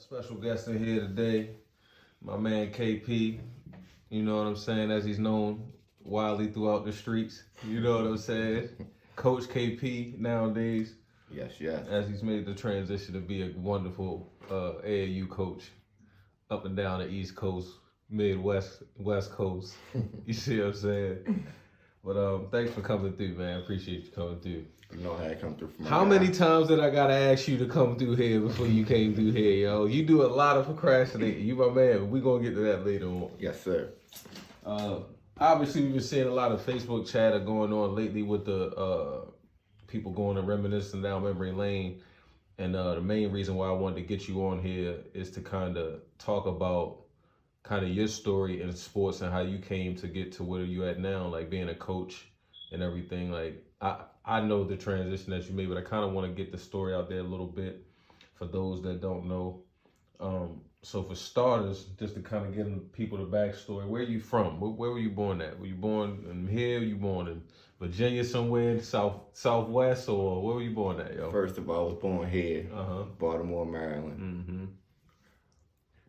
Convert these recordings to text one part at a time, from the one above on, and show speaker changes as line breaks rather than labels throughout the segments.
Special guest in here today, my man KP. You know what I'm saying, as he's known widely throughout the streets. You know what I'm saying? Coach KP nowadays.
Yes.
As he's made the transition to be a wonderful AAU coach up and down the East Coast, Midwest, West Coast. You see what I'm saying? But thanks for coming through, man. Appreciate you coming through.
You know how I come through from
How many times did I gotta ask you to come through here before you came through here, yo? You do a lot of procrastinating. You my man. We gonna get to that later on.
Yes, sir.
Obviously, we've been seeing a lot of Facebook chatter going on lately with the people going to reminiscing down memory lane. And the main reason why I wanted to get you on here is to kind of talk about kind of your story in sports and how you came to get to where you at now, like being a coach and everything. Like I know the transition that you made, but I kind of want to get the story out there a little bit for those that don't know. So for starters, just to kind of give people the backstory, where are you from? Where were you born at? Were you born in here? Were you born in Virginia somewhere in Southwest, or where were you born at, yo?
First of all, I was born here, Baltimore, Maryland. Mm-hmm.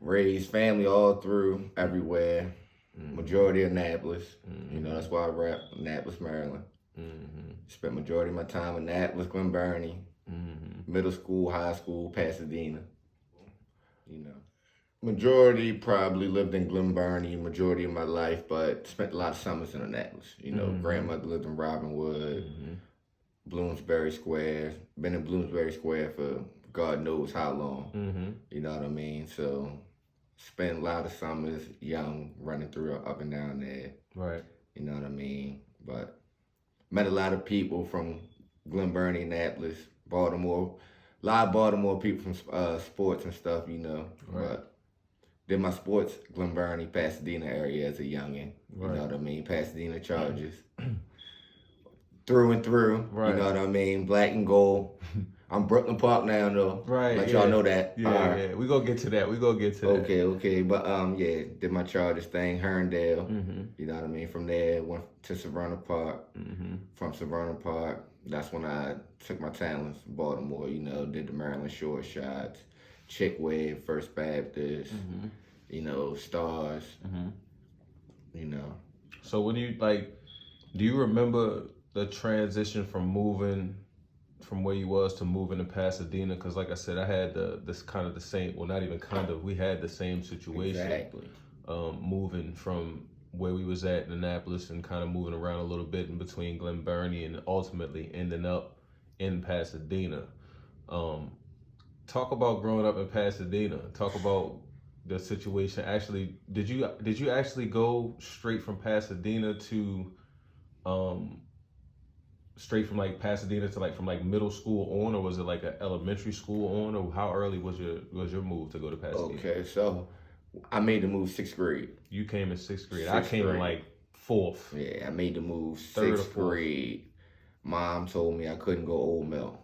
Raised family all through, everywhere. Mm-hmm. Majority of Annapolis. Mm-hmm. You know, that's why I rap Annapolis, Maryland. Mm-hmm. Spent majority of my time in Annapolis, Glen Burnie, middle school, high school, Pasadena. You know, majority probably lived in Glen Burnie majority of my life, but spent a lot of summers in Annapolis. You know, grandmother lived in Robinwood, Bloomsbury Square. Been in Bloomsbury Square for God knows how long. You know what I mean? So spent a lot of summers young running through up and down there.
Right.
You know what I mean? But met a lot of people from Glen Burnie, Annapolis, Baltimore. A lot of Baltimore people from sports and stuff, you know.
Right.
But did my sports Glen Burnie, Pasadena area as a youngin'. You know what I mean? Pasadena Chargers. Through and through.
Right.
You know what I mean? Black and gold. I'm Brooklyn Park now, though.
Right.
Let y'all know that.
Yeah. We gonna get to that.
Okay. But did my Chargers thing, Herndale. You know what I mean? From there, went to Savannah Park. From Savannah Park, that's when I took my talents to Baltimore. You know, did the Maryland Short Shots, Chick Wave, First Baptist. You know, Stars. You know.
So when you do you remember the transition from moving from where you was to moving to Pasadena? Because like I said, I had this kind of the same, well, not even kind of, we had the same situation.
Exactly.
Moving from where we was at in Annapolis and kind of moving around a little bit in between Glen Burnie and ultimately ending up in Pasadena. Talk about growing up in Pasadena. Talk about the situation. Actually, did you actually go straight from Pasadena to straight from Pasadena to from middle school on, or was it like an elementary school on, or how early was your move to go to Pasadena?
Okay, so I made the move 6th grade.
You came in 6th grade. I came in 4th.
Yeah, I made the move
3rd
6th grade. Mom told me I couldn't go Old Mill.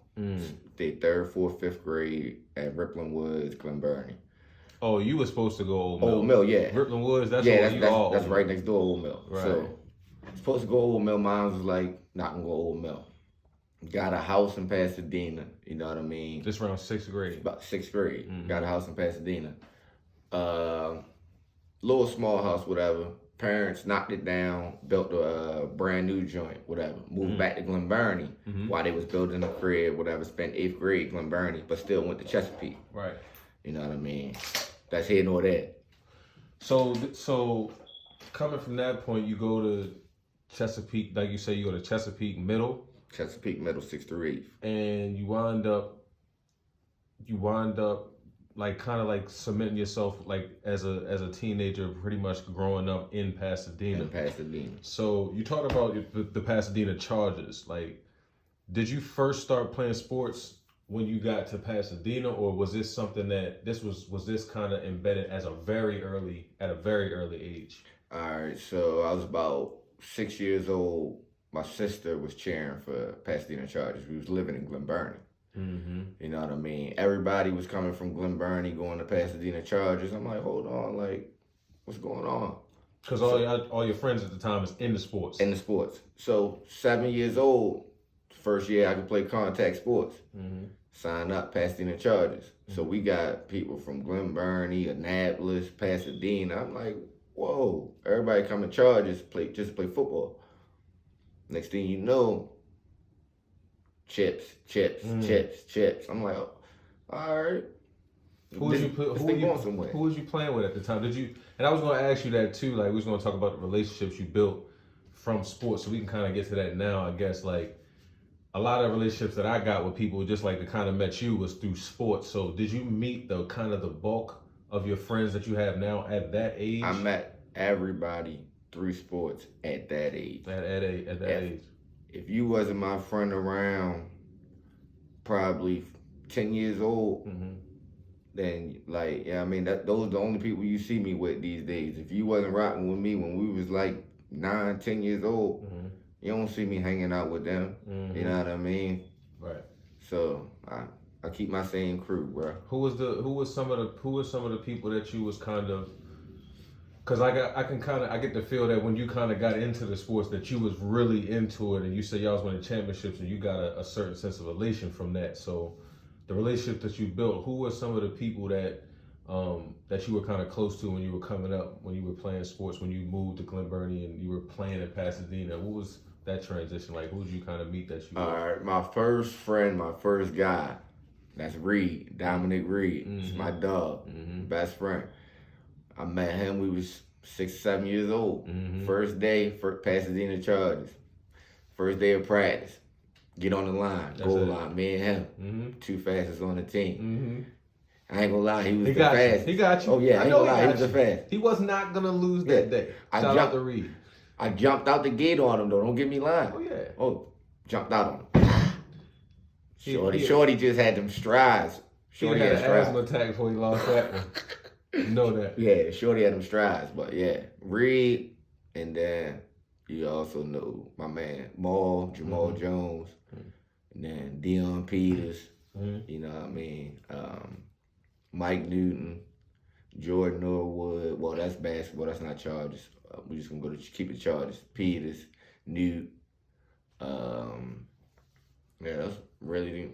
Did 3rd, 4th, 5th grade at Rippling Woods, Glen Burnie.
Oh, you were supposed to go Old Mill.
Old Mill, yeah.
Rippling Woods, that's
right next door Old Mill.
Right.
So supposed to go Old Mill. Mom was like, not gonna go Old Mill. Got a house in Pasadena, you know what I mean?
Just around 6th grade.
About 6th grade. Got a house in Pasadena. Little small house, whatever. Parents knocked it down, built a brand new joint, whatever. Moved back to Glen Burnie while they was building a crib, whatever. Spent 8th grade Glen Burnie, but still went to Chesapeake.
Right.
You know what I mean? That's here nor there.
So coming from that point, you go to Chesapeake, like you say, you go to Chesapeake Middle.
Chesapeake Middle, 6th through 8th.
And you wind up cementing yourself as a teenager, pretty much growing up in Pasadena. So you talked about the Pasadena Chargers. Did you first start playing sports when you got to Pasadena, or was this something that was this kind of embedded at a very early age?
All right, so I was about 6 years old. My sister was cheering for Pasadena Chargers. We was living in Glen Burnie. You know what I mean? Everybody was coming from Glen Burnie going to Pasadena Chargers. I'm like, hold on, what's going on?
Because all your friends at the time is in the sports.
In the sports. So 7 years old, first year I could play contact sports. sign up, Pasadena Chargers. So we got people from Glen Burnie, Annapolis, Pasadena. I'm like, whoa, everybody come to Chargers just to play football. Next thing you know, chips. I'm like, all right.
Who was you playing with at the time? And I was going to ask you that too. Like, we was going to talk about the relationships you built from sports, so we can kind of get to that now. I guess like a lot of relationships that I got with people, just like the kind of met you, was through sports. So did you meet the bulk of your friends that you have now at that age?
I met everybody through sports at that age.
At that age.
If you wasn't my friend around probably 10 years old, then like, yeah, I mean, those are the only people you see me with these days. If you wasn't rocking with me when we was like 9, 10 years old, you don't see me hanging out with them. You know what I mean?
Right.
So I keep my same crew, bro.
Who was some of the people that you was kind of, because I get the feel that when you kind of got into the sports that you was really into it, and you said y'all was winning championships and you got a certain sense of elation from that. So the relationship that you built, who were some of the people that you were kind of close to when you were coming up, when you were playing sports, when you moved to Glen Burnie and you were playing in Pasadena? What was that transition like? Who did you kind of meet that you?
All right, my first friend, my first guy, that's Reed, Dominic Reed. He's my dog, best friend. I met him, we was 6, 7 years old. First day for Pasadena Chargers. First day of practice. Get on the line, goal line, me and him. Two fastest on the team. I ain't gonna lie, he was the fastest.
He got you.
Oh yeah, I ain't gonna lie, he was the fastest.
He was not gonna lose that day. Shout out to Reed.
I jumped out the gate on him though, don't get me lying.
Oh yeah.
Oh, jumped out on him. Shorty just had them strides.
Shorty had an asthma attack before he lost that one. You know that.
Yeah, Shorty had them strides, but yeah, Reed, and then you also know my man Jamal Jones, and then Dion Peters. You know what I mean? Mike Newton, Jordan Norwood. Well, that's basketball. That's not Chargers. We're just gonna keep it Chargers. Peters, Newt. Yeah, that's really the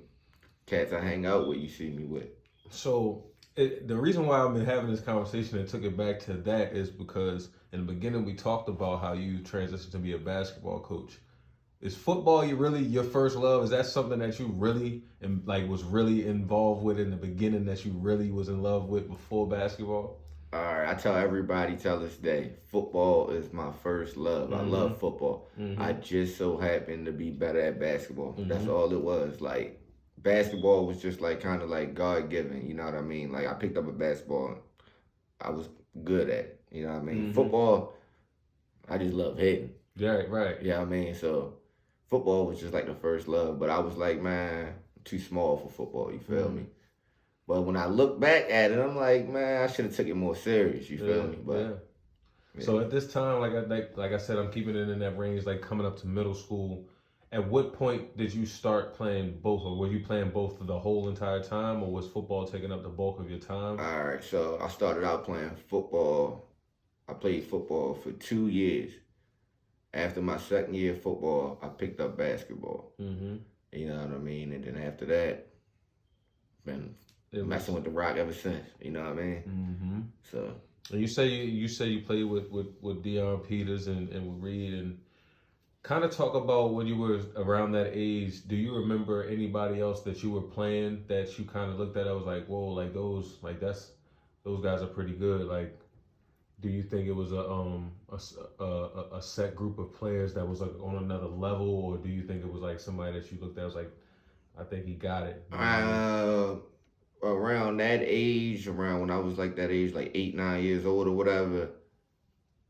cats I hang out with. You see me with.
So the reason why I've been having this conversation and took it back to that is because in the beginning we talked about how you transitioned to be a basketball coach. Is football your first love? Is that something that you really was really involved with in the beginning, that you really was in love with before basketball?
All right, I tell everybody till this day, football is my first love. I love football. I just so happened to be better at basketball. That's all it was. Like, basketball was just like kind of like God-given, you know what I mean? Like, I picked up a basketball and I was good at it, you know what I mean? Football, I just love hitting.
Yeah, right.
Yeah, you know what I mean? So football was just like the first love, but I was like, man, I'm too small for football, you feel me? But when I look back at it, I'm like, man, I should have took it more serious, you feel me? But
yeah. So at this time, like I said, I'm keeping it in that range, like coming up to middle school. At what point did you start playing both, or were you playing both the whole entire time, or was football taking up the bulk of your time?
All right, so I started out playing football. I played football for 2 years. After my second year of football, I picked up basketball. You know what I mean? And then after that, been messing with the rock ever since. You know what I mean? So.
And you say you played with Dion Peters and with Reed, and kind of talk about when you were around that age. Do you remember anybody else that you were playing that you kind of looked at? I was like, whoa, like those guys are pretty good. Like, do you think it was a set group of players that was like on another level, or do you think it was like somebody that you looked at was like, I think he got it?
Around that age, around when I was like that age, like 8, 9 years old or whatever,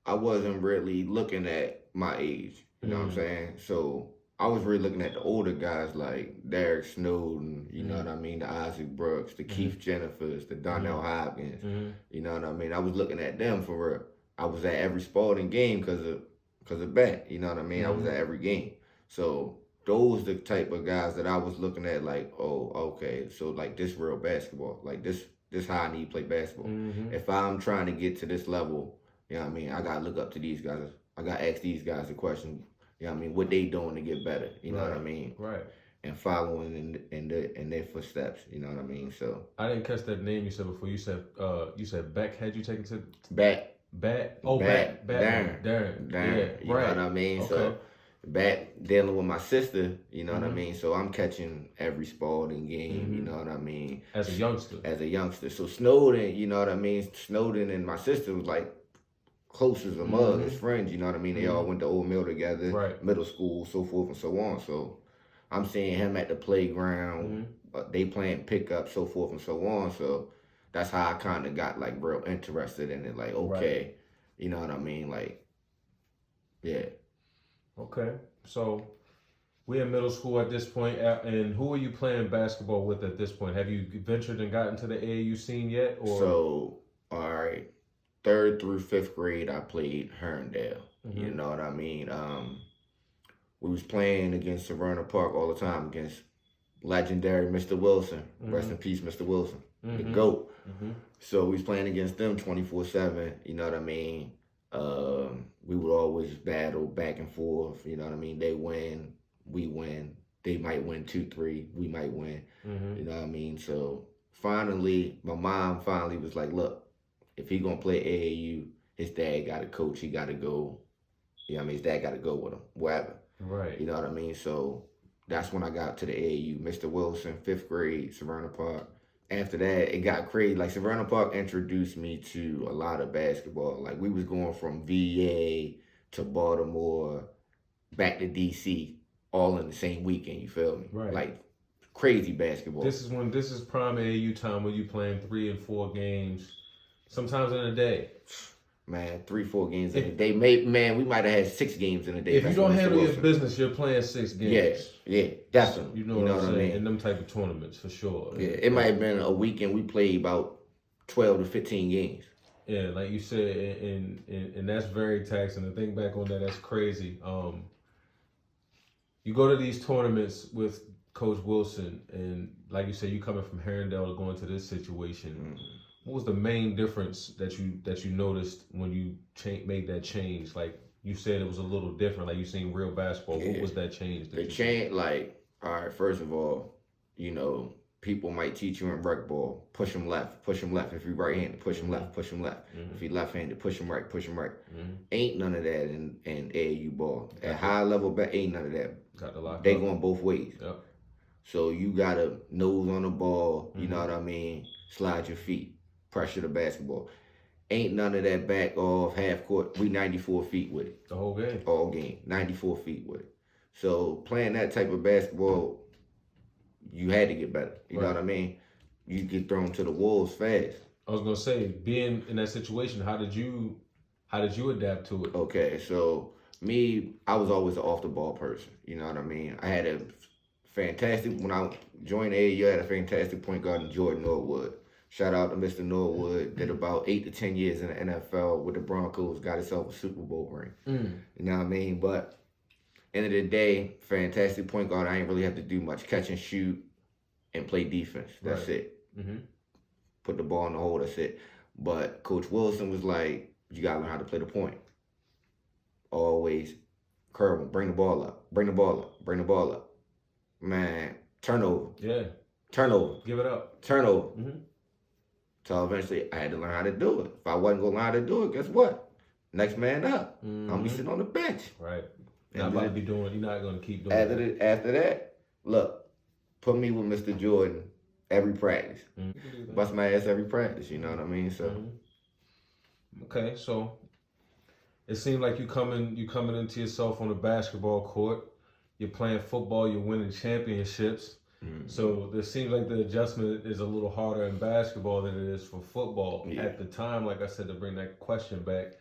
I wasn't really looking at my age. You know what I'm saying? So I was really looking at the older guys like Derek Snowden, you know what I mean, the Isaac Brooks, the Keith Jennifers, the Donnell Hopkins, you know what I mean? I was looking at them for real. I was at every sporting game because of that, you know what I mean? I was at every game. So those the type of guys that I was looking at like, oh, okay, so like this real basketball, like this how I need to play basketball. If I'm trying to get to this level, you know what I mean, I gotta look up to these guys. I gotta ask these guys a question, you know what I mean, what they doing to get better, you know what I mean?
Right.
and following in their footsteps. You know what I mean? So
I didn't catch that name you said before. You said Beck had you taken to
back.
Darren. Yeah,
You know what I mean?
Okay.
So back dealing with my sister, you know what I mean? So I'm catching every sporting game, you know what I mean?
As a youngster.
So Snowden, you know what I mean? Snowden and my sister was like close as a mug, as friends, you know what I mean? They all went to Old Mill together, middle school, so forth and so on. So I'm seeing him at the playground, they playing pickup, so forth and so on. So that's how I kind of got like real interested in it. Like, okay, you know what I mean? Like, yeah.
Okay, so we're in middle school at this point, and who are you playing basketball with at this point? Have you ventured and gotten to the AAU scene yet? Or
so, all right, 3rd through 5th grade, I played Arundel. You know what I mean? We was playing against Severna Park all the time against legendary Mr. Wilson. Rest in peace, Mr. Wilson, the GOAT. So we was playing against them 24/7. You know what I mean? We would always battle back and forth. You know what I mean? They win, we win. They might win 2-3, we might win. You know what I mean? So finally, my mom finally was like, "Look, if he gonna play AAU, his dad got to coach. He got to go. You know what I mean? His dad got to go with him, wherever."
Right.
You know what I mean? So that's when I got to the AAU. Mr. Wilson, 5th grade, Severna Park. After that, it got crazy. Like, Severna Park introduced me to a lot of basketball. Like, we was going from VA to Baltimore, back to DC, all in the same weekend, you feel me?
Right.
Like, crazy basketball.
This is prime AAU time when you playing 3 and 4 games, sometimes in a day.
Man, 3-4 games in a day. Man, we might have had 6 games in a day.
If you don't handle your business, you're playing 6 games.
Yeah, definitely.
You know what I'm saying? In them type of tournaments, for sure.
Yeah, it might have been a weekend we played about 12 to 15 games.
Yeah, like you said, and that's very taxing. To think back on that, that's crazy. You go to these tournaments with Coach Wilson, and like you said, you coming from Arundel to go into this situation. What was the main difference that you noticed when you made that change? Like you said, it was a little different. Like you seen real basketball. What was that change?
The change, like, all right, first of all, you know, people might teach you in rec ball, push him left, push him left. If you're right-handed, push him left, push him left. If you're left-handed, push him right, push him right. Ain't none of that in AAU ball. At high level, ain't none of that.
Got the lock.
They going both ways.
Yep.
So you gotta nose on the ball. You know what I mean? Slide your feet. Pressure the basketball. Ain't none of that back off, half court. We 94 feet with it.
The whole game?
All game. 94 feet with it. So playing that type of basketball, you had to get better. You know what I mean? You get thrown to the wolves fast.
I was gonna say, being in that situation, how did you adapt to it?
Okay, so me, I was always an off the ball person. You know what I mean? I had a fantastic, when I joined AAU, I had a fantastic point guard in Jordan Norwood. Shout out to Mr. Norwood. Did about 8 to 10 years in the NFL with the Broncos. Got himself a Super Bowl ring. You know what I mean? But end of the day, fantastic point guard. I ain't really have to do much. Catch and shoot and play defense. That's it. Put the ball in the hole. That's it. But Coach Wilson was like, you got to learn how to play the point. Always. Kerwin, bring the ball up. Bring the ball up. Bring the ball up. Man, turnover.
Yeah.
Turnover.
Give it up.
Turnover. So eventually, I had to learn how to do it. If I wasn't going to learn how to do it, guess what? Next man up. I'm going to be sitting on the bench.
Right. You're not going to keep doing it.
After that, look, put me with Mr. Jordan every practice. Bust my ass every practice, you know what I mean? So.
Okay, so it seemed like you coming into yourself on the basketball court. You're playing football. You're winning championships. So it seems like the adjustment is a little harder in basketball than it is for football. At the time, like I said, to bring that question back,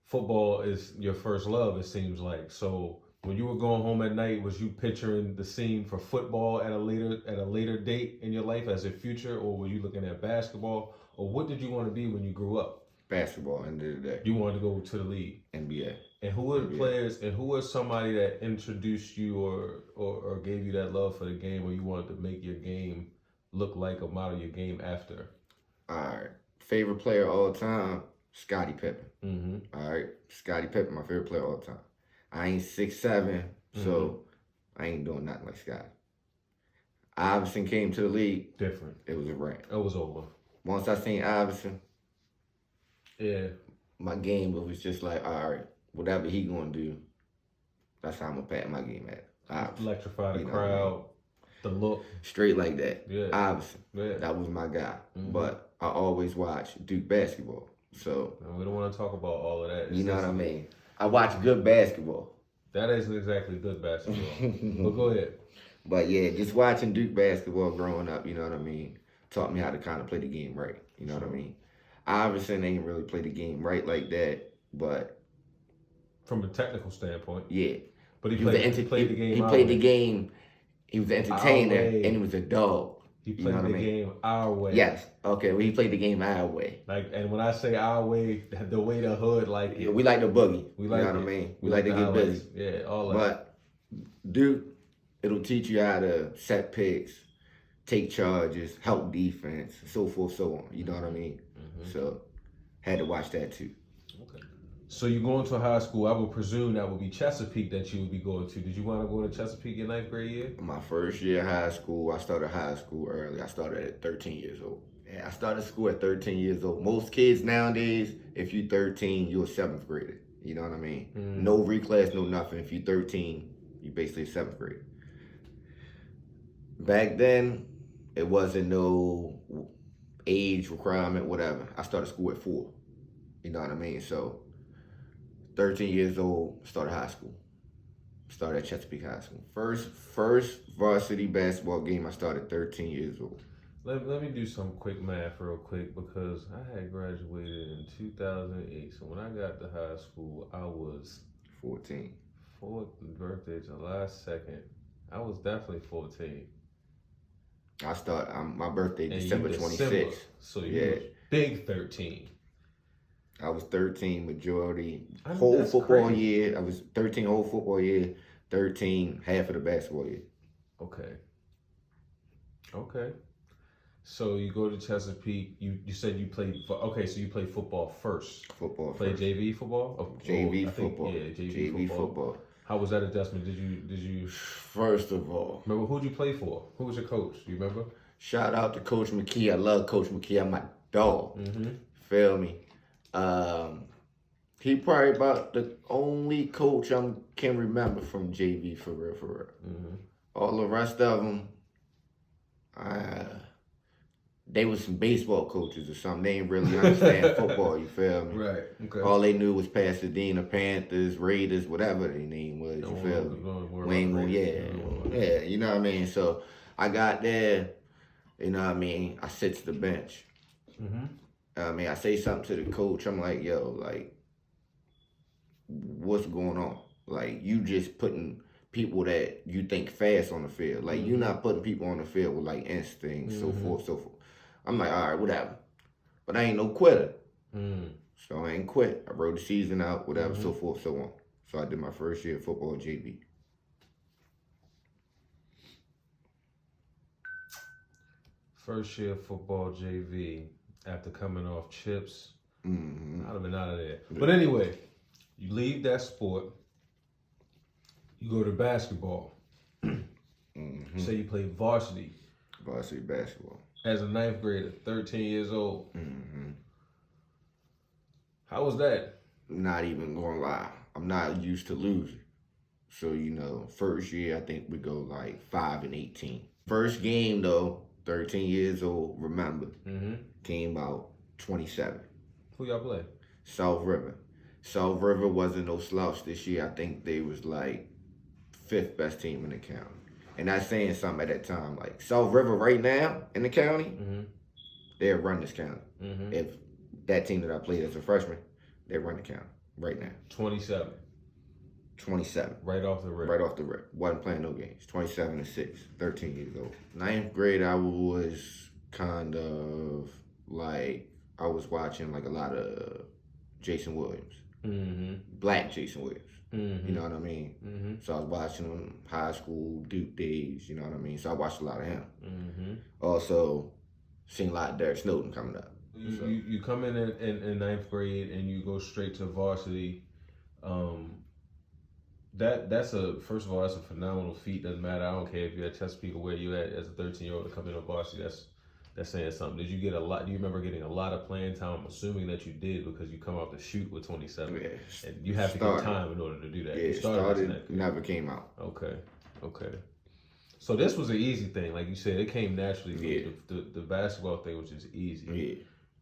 football is your first love, it seems like. So when you were going home at night, was you picturing the scene for football at a later date in your life as a future, or were you looking at basketball, or what did you want to be when you grew up?
Basketball, end of the day.
You wanted to go to the league.
NBA.
And who were the players, and who was somebody that introduced you or gave you that love for the game, or you wanted to make your game look like or model your game after?
All right. Favorite player all time, Scottie Pippen. All right. Scottie Pippen, my favorite player all time. I ain't 6'7", so I ain't doing nothing like Scottie. Iverson came to the league.
Different.
It was a wrap.
It was over.
Once I seen Iverson,
yeah,
my game was just like, all right, whatever he gonna do, that's how I'm gonna pack my game at. Iverson.
Electrify the crowd, the look.
Straight like that.
Yeah.
Iverson.
Yeah.
That was my guy. But I always watched Duke basketball. So
we don't want to talk about all of that.
You know what I mean? I watch good basketball.
That isn't exactly good basketball. But go ahead.
But yeah, just watching Duke basketball growing up, you know what I mean, taught me how to kind of play the game right. You know what I mean? Iverson ain't really play the game right like that, but
from a technical standpoint,
yeah.
But he played the game.
He played the game. He was an entertainer and he was a dog.
He played the game our way.
Yes. Okay. Well, he played the game our way.
Like, and when I say our way, the way the hood like it.
Yeah, we like the boogie.
We like
you know what I mean? We like to get busy.
Yeah, all that.
But Duke, it'll teach you how to set picks, take charges, help defense, so forth, so on. You know what I mean? So, had to watch that too.
Okay. So you going to high school? I would presume that would be Chesapeake that you would be going to. Did you want to go to Chesapeake your 9th grade year?
My first year of high school, I started high school early. I started at 13 years old. Yeah, I started school at 13 years old. Most kids nowadays, if you're 13, you're a 7th grader. You know what I mean? No reclass, no nothing. If you're 13, you're basically a 7th grader. Back then, it wasn't no age requirement, whatever. I started school at 4. You know what I mean? So, 13 years old, started high school. Started at Chesapeake High School. First varsity basketball game I started 13 years old.
Let me do some quick math real quick because I had graduated in 2008. So when I got to high school, I was
14.
4th birthday, July 2nd. I was definitely 14.
My birthday December 26th.
So you was big 13.
I was 13 majority whole football year. I was 13 whole football year, 13 half of the basketball year.
Okay. So you go to Chesapeake. You said you played. So you played football first. Played JV football.
JV football.
Yeah, JV football. How was that adjustment? Did you?
First of all,
remember who'd you play for? Who was your coach? Do you remember?
Shout out to Coach McKee. I love Coach McKee. I'm my dog. Feel me? He probably about the only coach I can remember from JV for real. All the rest of them, they was some baseball coaches or something. They didn't really understand football, you feel me?
Right, okay.
All they knew was Pasadena, Panthers, Raiders, whatever their name was, you feel me? Yeah, you know what I mean? So I got there, you know what I mean? I sit to the bench. I mean, I say something to the coach. I'm like, yo, like, what's going on? Like, you just putting people that you think fast on the field. Like, you're not putting people on the field with, like, instincts, so forth. I'm like, all right, whatever. But I ain't no quitter. So I ain't quit. I rode the season out, whatever, so forth, so on. So I did my first year of football at JV.
First year of football JV. After coming off chips, I'd have been out of there. But anyway, you leave that sport, you go to basketball. Say you play varsity.
Varsity basketball.
As a 9th grader, 13 years old. How was that?
Not even gonna lie. I'm not used to losing. So, you know, first year, I think we go like 5-18. First game, though, 13 years old, remember, came out 27.
Who y'all play?
South River. South River wasn't no slouch this year. I think they was like 5th best team in the county. And that's saying something at that time. Like, South River right now in the county, they'll run this county. If that team that I played as a freshman, they run the county right now.
27.
27.
Right off the rip.
Right off the rip. Wasn't playing no games. 27-6. 13 years old. 9th grade, I was kind of like, I was watching like a lot of Jason Williams. Black Jason Williams. You know what I mean? So I was watching him high school, Duke days, you know what I mean? So I watched a lot of him. Also, seen a lot of Derek Snowden coming up.
You come in 9th grade and you go straight to varsity. that's first of all, that's a phenomenal feat. Doesn't matter. I don't care if you're at Chesapeake or where you at as a 13-year-old to come in on varsity. That's saying something. Did you get a lot? Do you remember getting a lot of playing time? I'm assuming that you did because you come off the shoot with 27, and you have to get time in order to do that.
Yeah,
you
started never came out.
Okay. So this was an easy thing, like you said. It came naturally.
Yeah.
The basketball thing was just easy.
Yeah.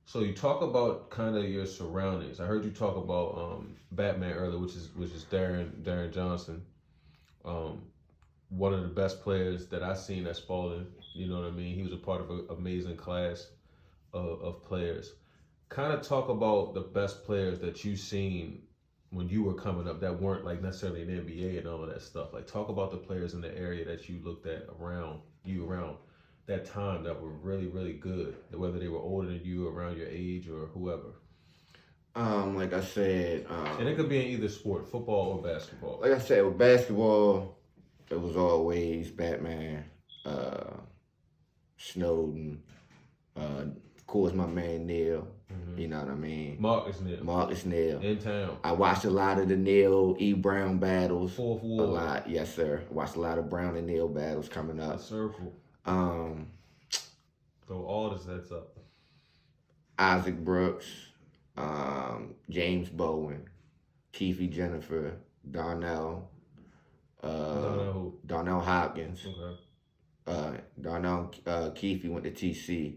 So you talk about kind of your surroundings. I heard you talk about Batman earlier, which is Darren Johnson, one of the best players that I've seen at Spalding. You know what I mean? He was a part of an amazing class of players. Kind of talk about the best players that you've seen when you were coming up that weren't like necessarily in the NBA and all of that stuff. Like talk about the players in the area that you looked at around that time that were really, really good, whether they were older than you, around your age, or whoever.
Like I said,
and it could be in either sport, football or basketball.
Like I said, with basketball, it was always Batman, Snowden, of course my man Neil. You know what I mean?
Marcus Neil.
In
town.
I watched a lot of the Neil E. Brown battles.
Fourth Ward.
A lot, yes sir. I watched a lot of Brown and Neil battles coming up.
The circle. So all the sets up.
Isaac Brooks, James Bowen, Keefe Jennifer, Darnell Hopkins.
Okay.
Darnell Keefe went to TC.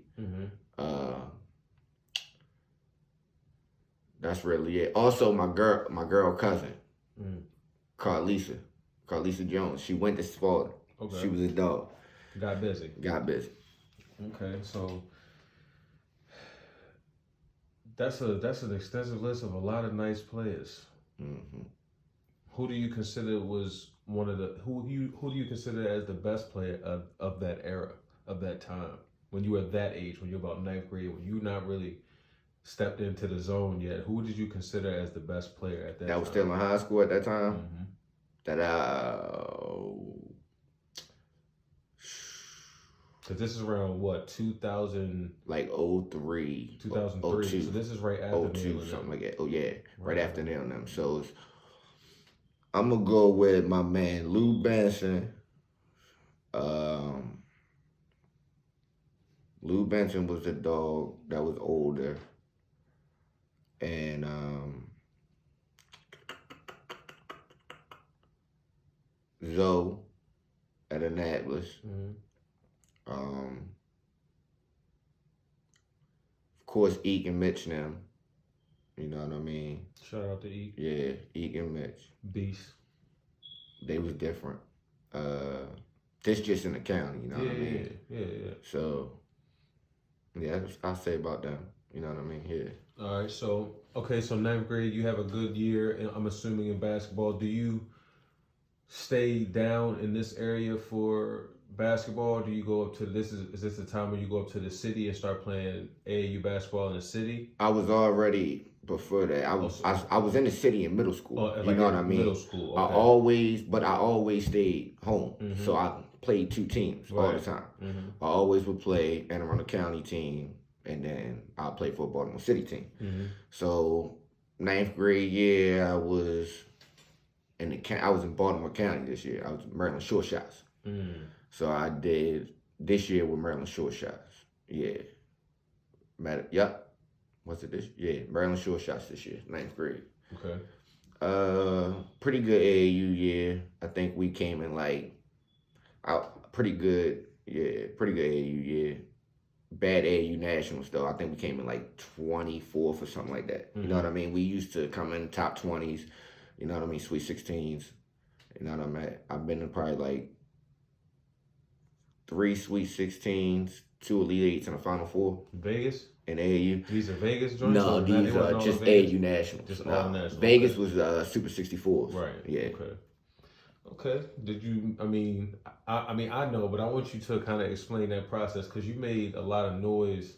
That's really it. Also, my girl cousin, Carlisa Jones. She went to Spalding.
Okay.
She was a dog.
Got busy. Okay, so that's an extensive list of a lot of nice players. Who do you consider was one of the who do you consider as the best player of that era, of that time, when you were that age, when you're about 9th grade, when you not really stepped into the zone yet? Who did you consider as the best player at that time?
That was still in high school at that time? That
because this is around what, 2000?
Like 03.
2003.
02,
so this is right after
02, something like that. Oh yeah, right after them. So I'm gonna go with my man Lou Benson. Lou Benson was the dog that was older. And Zoe at Annapolis. Of course, Eek and Mitch now. You know what I mean?
Shout out to Eek.
Yeah, Eek and Mitch.
Beast.
They was different. This just in the county, you know what I mean?
Yeah.
So, yeah, I'll say about them. You know what I mean? Yeah.
All right, so 9th grade, you have a good year, and I'm assuming in basketball. Do you stay down in this area for basketball? Do you go up to is this the time when you go up to the city and start playing AAU basketball in the city?
I was already before that. I was in the city in middle school. You know what I mean?
Middle school. Okay.
I always stayed home. So I played 2 teams all the time. I always would play Anne Arundel County team, and then I played for a Baltimore City team. So 9th grade year, I was in Baltimore County this year. I was Maryland Short Shots. So I did this year with Maryland Short Shots. Yeah. What's it this? Yeah, Maryland Short Shots this year, 9th grade.
Okay.
Pretty good AAU year. I think we came in pretty good AAU year. Bad AAU nationals though. I think we came in 24th or something like that. You know what I mean? We used to come in top 20s. You know what I mean? Sweet 16s. You know what I mean? I've been in probably 3 Sweet 16s, 2 Elite 8s, and a Final 4.
Vegas?
In AAU.
These are Vegas joints?
No, these are just AAU nationals.
Just all nationals.
Vegas was Super 64s.
Right.
Yeah.
Okay. Did you, I know, but I want you to kind of explain that process because you made a lot of noise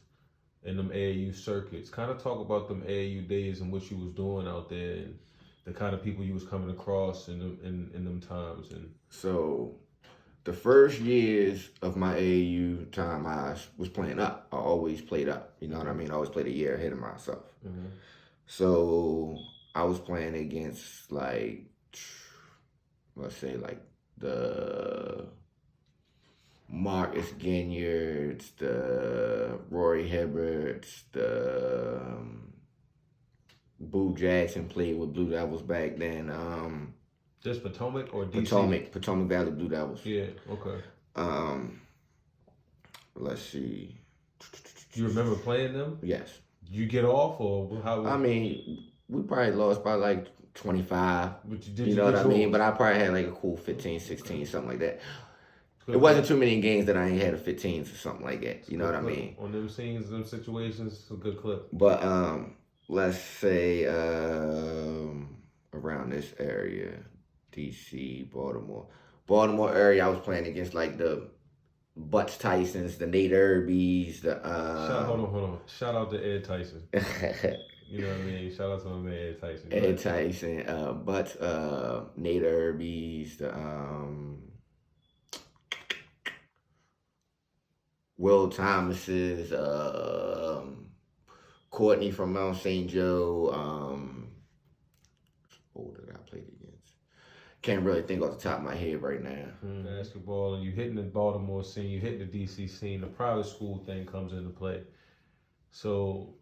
in them AAU circuits. Kind of talk about them AAU days and what you was doing out there and the kind of people you was coming across in them times. And
so the first years of my AAU time, I was playing up. I always played up. You know what I mean? I always played a year ahead of myself.
Mm-hmm.
So I was playing against let's say like the Marcus Ginyards, the Rory Hibberts, the Boo Jackson played with Blue Devils back then.
Just Potomac or DC?
Potomac Valley Blue Devils.
Yeah, okay.
Let's see.
Do you remember playing them?
Yes.
Did you get off or how?
I mean, we probably lost by like 25.
But
you know what I mean? But I probably had like a cool 15, 16, something like that. It wasn't too many games that I ain't had a 15s or something like that. You know what I mean?
On them scenes, them situations, it's a good clip.
But let's say around this area, DC, Baltimore area, I was playing against like the Butch Tysons, the Nate Irbies, the
Hold on. Shout out to Ed Tyson. You know what I mean? Shout out to my man Ed Tyson.
Ed Tyson, Butch, Nate Irbies, the Will Thomas's, Courtney from Mount St. Joe. Who did I play against? Can't really think off the top of my head right now.
Basketball, and you hitting the Baltimore scene, you hitting the DC scene, the private school thing comes into play. So,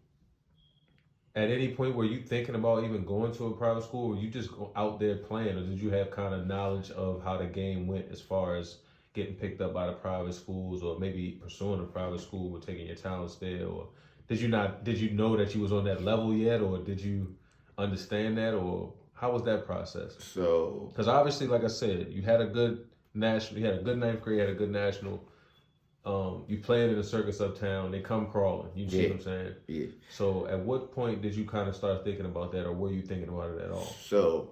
at any point were you thinking about even going to a private school, or were you just out there playing, or did you have kind of knowledge of how the game went as far as getting picked up by the private schools, or maybe pursuing a private school or taking your talents there, or did you know that you was on that level yet, or did you understand that, or how was that process?
So,
because obviously, like I said, you had a good national, you had a good ninth grade, you had a good national. You played in a circus uptown. They come crawling. You see what I'm saying?
Yeah.
So, at what point did you kind of start thinking about that, or were you thinking about it at all?
So,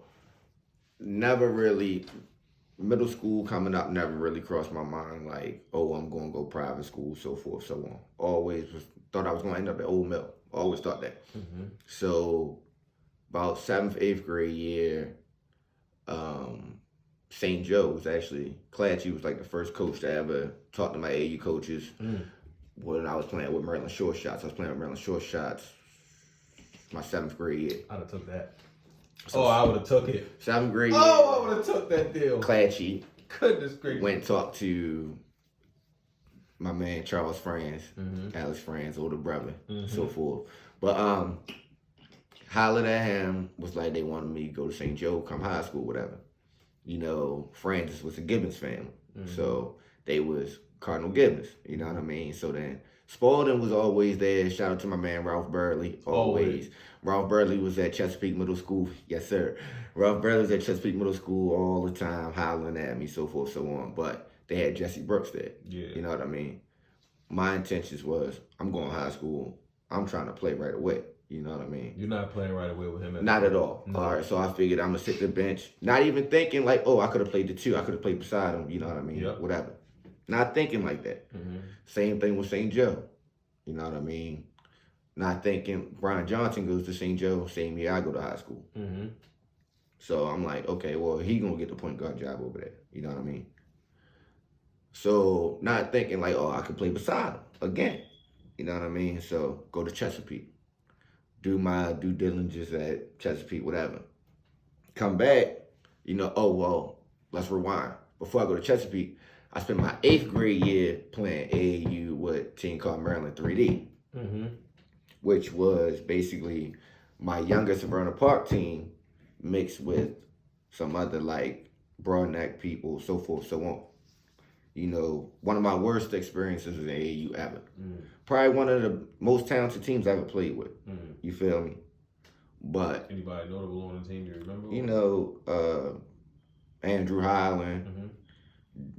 never really. Middle school coming up never really crossed my mind like, oh, I'm going to go private school, so forth, so on. Always thought I was going to end up at Old Mill. Always thought that. Mm-hmm. So about 7th, 8th grade year, St. Joe's actually, Clatchy was like the first coach to ever talk to my AU coaches when I was playing with Maryland Short Shots. I was playing with Maryland Short Shots my 7th grade year.
I'd have took that. So I would have took it.
7th grade.
I would have took that deal.
Clatchy.
Goodness gracious.
Went and talked to my man Charles Franz, Alex Franz, older brother, so forth. But hollered at him, was like they wanted me to go to St. Joe, come high school, whatever. You know, Francis was a Gibbons family, so they was Cardinal Gibbons. You know what I mean? So then Spalding was always there. Shout out to my man Ralph Burley, always. Ralph Burley was at Chesapeake Middle School. Yes, sir. Ralph Burley was at Chesapeake Middle School all the time, hollering at me, so forth, so on. But they had Jesse Brooks there. Yeah. You know what I mean? My intentions was, I'm going to high school. I'm trying to play right away. You know what I mean?
You're not playing right away with him?
Not at all. No. All right, so I figured I'm going to sit the bench. Not even thinking like, oh, I could have played the 2. I could have played beside him. You know what I mean? Yep. Whatever. Not thinking like that. Same thing with St. Joe. You know what I mean? Not thinking Brian Johnson goes to St. Joe, same year I go to high school. So I'm like, okay, well, he going to get the point guard job over there. You know what I mean? So not thinking like, oh, I could play beside him again. You know what I mean? So go to Chesapeake. Do my due diligence at Chesapeake, whatever. Come back, you know, oh, well, let's rewind. Before I go to Chesapeake, I spent my 8th grade year playing AAU with a team called Maryland 3D, which was basically my younger Severna Park team mixed with some other like Broadneck people, so forth, so on. You know, one of my worst experiences in AAU ever. Probably one of the most talented teams I ever played with. You feel me? But
anybody notable on the team you remember?
You know, Andrew Highland,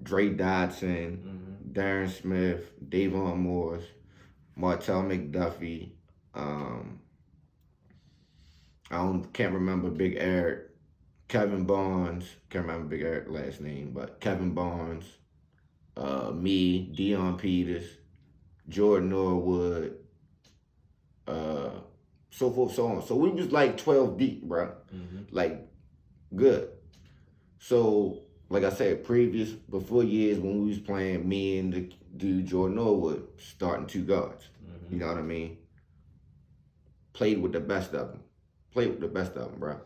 Dre Dodson, Darren Smith, Davon Morris, Martell McDuffie. Can't remember Big Eric, Kevin Barnes. Can't remember Big Eric's last name, but Kevin Barnes, me, Deion Peters, Jordan Norwood, so forth, so on. So we was like 12 deep, bro. Like, good. So, like I said, before years when we was playing, me and the dude Jordan Norwood starting 2 guards. You know what I mean? Played with the best of them, bro.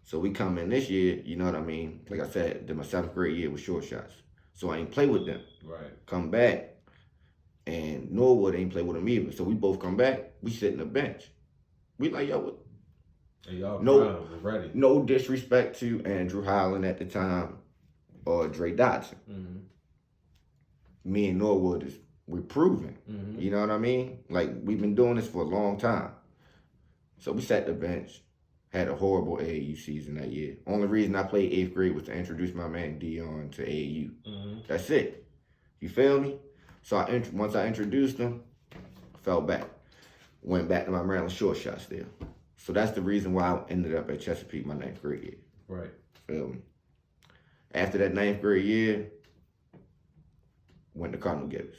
So we come in this year, you know what I mean? Like I said, did my 7th grade year with short shots. So I ain't play with them.
Right.
Come back, and Norwood ain't play with them either. So we both come back, we sit in the bench. We like, yo, what?
Hey, y'all
No,
ready.
No disrespect to Andrew Highland at the time or Dre Dodson. Me and Norwood we're proven. You know what I mean? Like, we've been doing this for a long time. So we sat the bench, had a horrible AAU season that year. Only reason I played 8th grade was to introduce my man Dion to AAU. That's it. You feel me? So once I introduced him, fell back. Went back to my Maryland short shot still. So that's the reason why I ended up at Chesapeake my 9th grade year.
Right.
Feel me? After that 9th grade year, went to Cardinal Gibbons.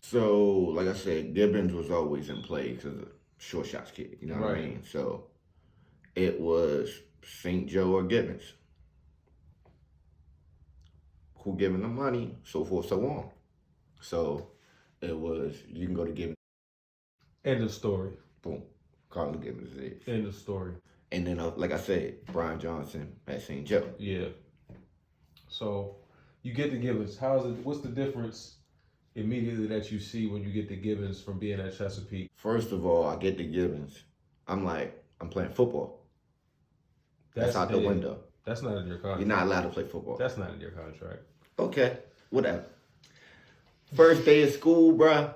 So, like I said, Gibbons was always in play because of short shots kid. You know what I mean? So it was St. Joe or Gibbons. Who giving the money, so forth, so on. So it was, you can go to Gibbons.
End of story.
Boom. Cardinal Gibbons is it.
End of story.
And then, like I said, Brian Johnson at St. Joe.
Yeah. So you get to Gibbons. What's the difference immediately that you see when you get to Gibbons from being at Chesapeake?
First of all, I get to Gibbons. I'm like, I'm playing football. That's out the window.
That's not in your contract.
You're not allowed to play football.
That's not in your contract.
Okay, whatever. First day of school, bruh,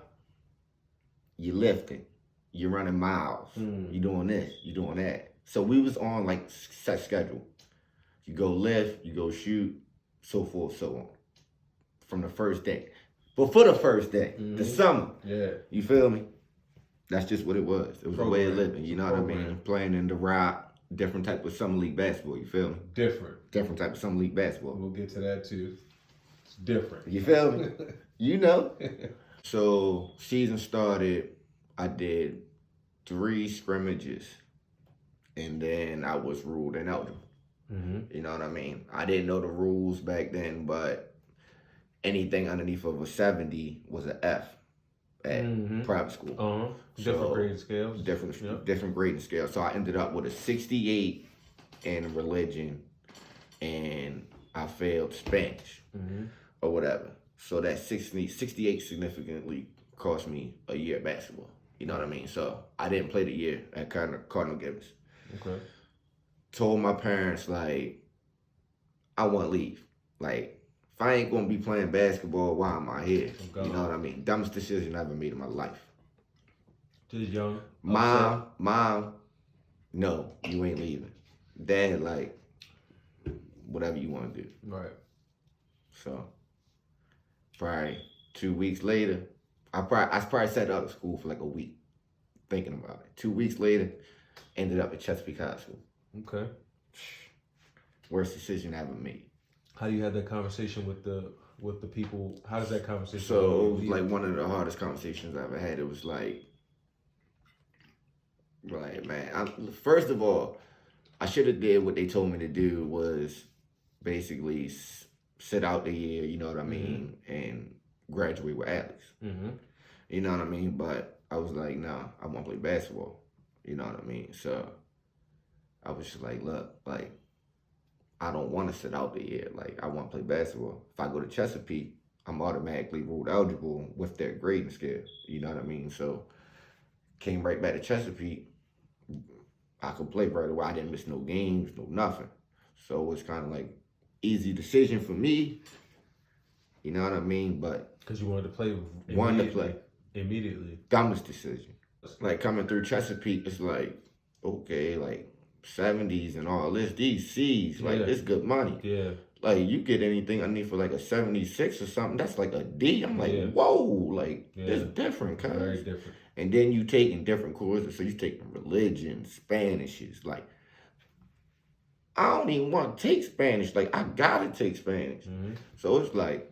you lifting. You're running miles. You doing this, you doing that. So we was on like set schedule. You go lift, you go shoot, so forth, so on. From the first day. But for the first day, the summer.
Yeah.
You feel me? That's just what it was. It was a way of living, you know what I mean? Playing in the rock, different type of summer league basketball, you feel me? Different type of summer league basketball.
We'll get to that too. It's different.
You feel me? You know? So season started, I did 3 scrimmages, and then I was ruled ineligible. You know what I mean? I didn't know the rules back then, but anything underneath of a 70 was an F at private school.
Different grading scales.
Different grading scales. So I ended up with a 68 in religion, and I failed Spanish or whatever. So that 68 significantly cost me a year of basketball. You know what I mean? So I didn't play the year at Cardinal Gibbons.
Okay.
Told my parents, like, I want to leave. Like, if I ain't going to be playing basketball, why am I here? You know what I mean? Dumbest decision I ever made in my life.
Just young?
Mom, no, you ain't leaving. Dad, like, whatever you want to do.
Right.
So, probably 2 weeks later, I probably sat out of school for like a week thinking about it. 2 weeks later, ended up at Chesapeake High School.
Okay.
Worst decision I ever made.
How you had that conversation with the people? How does that conversation
So
go?
it was like one of the hardest conversations I ever had. It was like man, first of all, I should have did what they told me to do, was basically sit out the year, you know what I mean, and graduate with Alex. You know what I mean? But I was like, nah, I want to play basketball. You know what I mean? So I was just like, look, like, I don't want to sit out the year. Like, I want to play basketball. If I go to Chesapeake, I'm automatically ruled eligible with their grading scale. You know what I mean? So came right back to Chesapeake. I could play right away. I didn't miss no games, no nothing. So it was kind of like easy decision for me. You know what I mean? But
because you wanted to play. Immediately.
Dumbest decision. Like, coming through Chesapeake, it's like, okay, like 70s and all this, these C's, like, it's good money.
Yeah.
Like, you get anything underneath for like a 76 or something, that's like a D. I'm like, whoa, like, it's different, cuz.
Very different.
And then you taking different courses, so you taking religion, Spanishes, like, I don't even want to take Spanish, like, I gotta take Spanish. So it's like,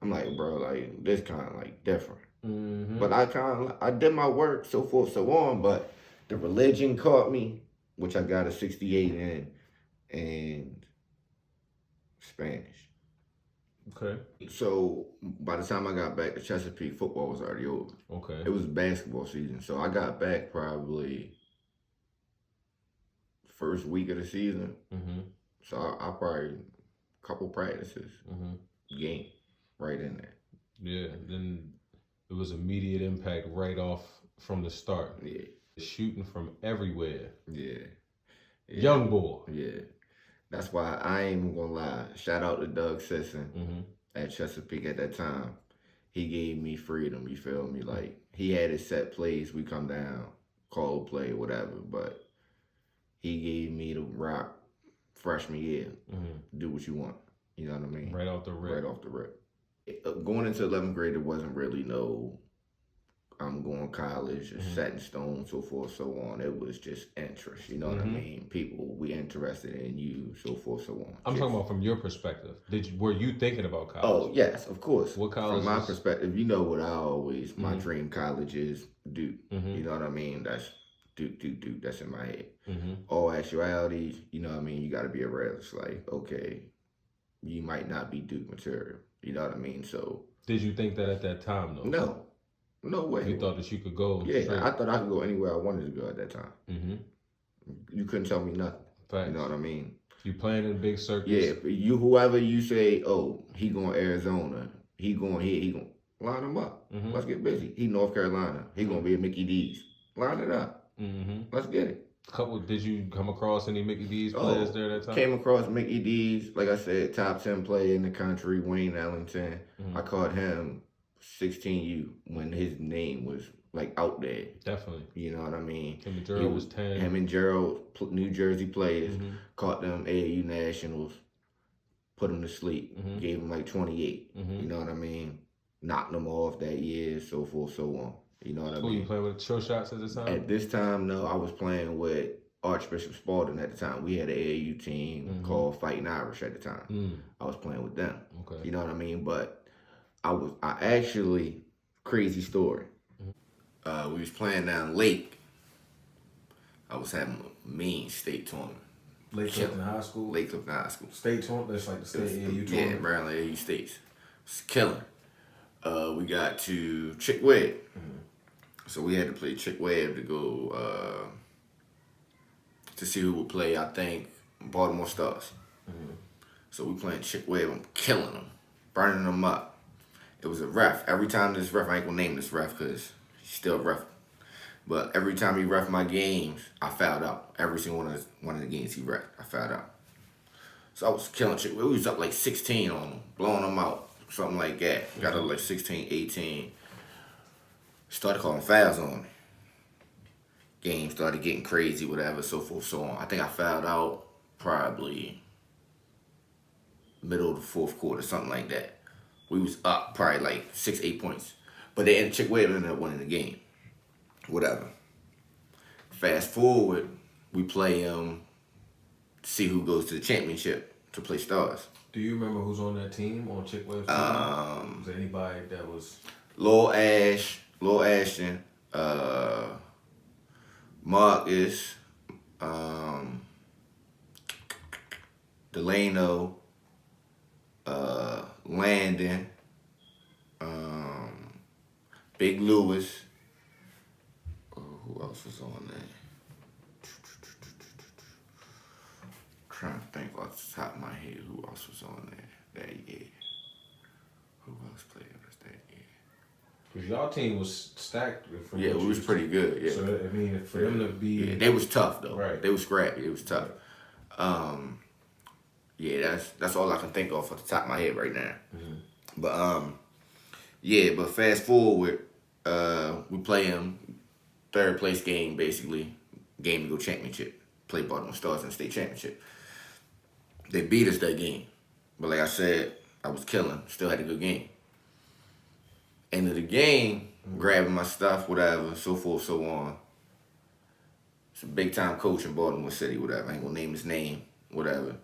I'm like, bro, like, this kind of like different. But I did my work, so forth, so on, but the religion caught me, which I got a 68 in, and Spanish.
Okay.
So by the time I got back to Chesapeake, football was already over.
Okay.
It was basketball season. So I got back probably first week of the season. So I probably a couple practices, game right in there.
Yeah, then it was immediate impact right off from the start.
Yeah.
Shooting from everywhere.
Yeah.
Young boy.
Yeah. That's why I ain't even gonna lie. Shout out to Doug Sisson at Chesapeake at that time. He gave me freedom, you feel me? Like, he had his set plays, we come down, call play, whatever, but he gave me the rock freshman year. Do what you want. You know what I mean?
Right off the rip.
Right off the rip. Going into 11th grade, it wasn't really no, I'm going college, set in stone, so forth, so on. It was just interest, you know what I mean? People, we interested in you, so forth, so on.
I'm talking about from your perspective. Were you thinking about college?
Oh, yes, of course.
What college?
From my perspective, you know what I always, my dream college is Duke. You know what I mean? That's Duke. That's in my head. All actualities, you know what I mean? You got to be a realist. Like, okay, you might not be Duke material. You know what I mean? So.
Did you think that at that time, though?
No. No way.
You thought that you could go straight?
I thought I could go anywhere I wanted to go at that time. You couldn't tell me nothing.
Facts.
You know what I mean?
You playing in big circles?
Yeah, whoever you say, oh, he going Arizona, he going here, he going, line him up. Let's get busy. He North Carolina, he going to be at Mickey D's. Line it up. Let's get it.
Did you come across any Mickey D's players there at that time?
Came across Mickey D's, like I said, top 10 player in the country, Wayne Ellington. I caught him 16U when his name was like out there.
Definitely.
You know what I mean?
Him and Gerald was 10.
Him and Gerald, New Jersey players, caught them AAU Nationals, put them to sleep, gave them like 28. You know what I mean? Knocked them off that year, so forth, so on. You know what I mean?
Who you playing with? Show shots at this time?
At this time, no, I was playing with Archbishop Spalding at the time. We had an AAU team called Fighting Irish at the time. I was playing with them.
Okay.
You know what I mean? But I actually, crazy story. We was playing down Lake. I was having a mean state tournament.
Lake Clifton High School?
Lake Clifton High School.
State tournament? That's like the state AAU tournament?
Yeah, Maryland AAU States. It's killing. We got to Chick Webb. So we had to play Chick Webb to go to see who would play, I think, Baltimore Stars. So we playing Chick Webb. I'm killing them, burning them up. It was a ref. Every time this ref, I ain't gonna name this ref because he's still a ref. But every time he ref my games, I fouled out. Every single one of the games he ref, I fouled out. So I was killing Chick Webb. We was up like 16 on them, blowing them out, something like that. Got up like 16, 18. Started calling fouls on me. Game started getting crazy, whatever, so forth, so on. I think I fouled out probably middle of the fourth quarter, something like that. We was up probably like 6, 8 points. But they ended Chick Webb ended up winning the game. Whatever. Fast forward, we play to see who goes to the championship to play Stars.
Do you remember who's on that team, on Chick Webb's team? Was there anybody that was...
Lil Ashton, Marcus, Delano, Landon, Big Lewis. Who else was on there? Trying to think off the top of my head who else was on there that year. Who else played us that year?
Because y'all team was stacked.
Yeah, we was pretty good. Yeah.
So I mean, for them to be,
yeah, they was tough though.
Right.
They was scrappy. It was tough. Yeah, that's all I can think of off the top of my head right now. But yeah, but fast forward, we play them third place game basically, game to go championship. Play Baltimore Stars in the state championship. They beat us that game, but like I said, I was killing. Still had a good game. End of the game, grabbing my stuff, whatever, so forth, so on. It's a big time coach in Baltimore City, whatever. I ain't gonna name his name, whatever.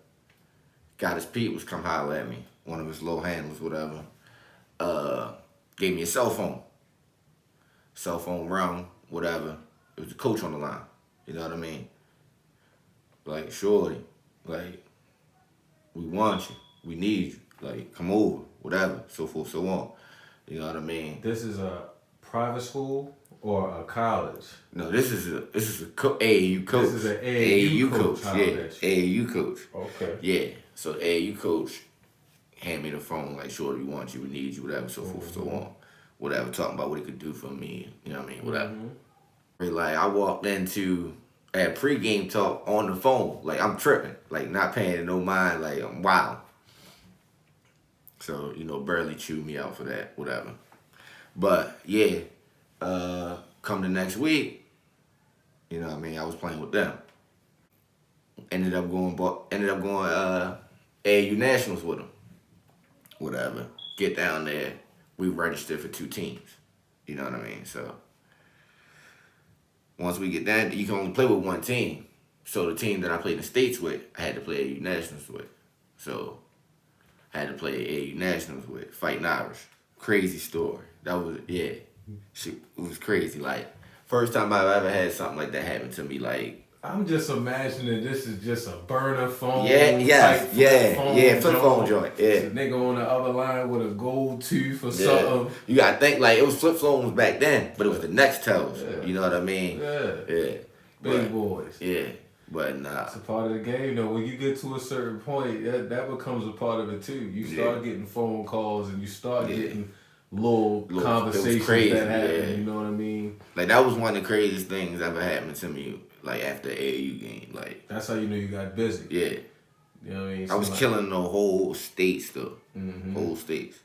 Got his peoples come holler at me. One of his low handlers, whatever. Gave me a cell phone. Cell phone rung, whatever. It was the coach on the line. You know what I mean? Like, shorty, like, we want you. We need you. Like, come over, whatever, so forth, so on. You know what I mean?
This is a private school or a college?
No, this is a AAU coach.
This is an AAU coach.
Yeah, AAU coach.
Okay.
Yeah, so AAU coach hand me the phone like, "Shorty, we want you, we need you, whatever, so forth, so on, whatever." Talking about what he could do for me, you know what I mean, whatever. Like I walked into at pregame talk on the phone, like I'm tripping, like not paying no mind, like I'm wild. So barely chewed me out for that, whatever. But yeah, come the next week, you know what I mean, I was playing with them. Ended up going AAU Nationals with them. Whatever. Get down there, we registered for 2 teams. You know what I mean? So once we get down, you can only play with 1 team. So the team that I played in the States with, I had to play AAU Nationals with. So I had to play AAU Nationals with Fighting Irish. Crazy story. That was, yeah. It was crazy. Like, first time I've ever had something like that happen to me, like,
I'm just imagining this is just a burner phone.
Flip phone joint. Yeah.
It's a nigga on the other line with a gold tooth or something.
You gotta think like it was flip phones back then, but it was the Nextels. Yeah. You know what I mean?
Yeah. Big boys.
Yeah. But nah.
It's a part of the game though. When you get to a certain point, that becomes a part of it too. You start getting phone calls and you start getting little conversations that happen. You know what I mean?
Like that was one of the craziest things ever happened to me. Like after AAU game, like
that's how you know you got busy.
Yeah,
you know what I mean.
I was killing the whole states though, whole states.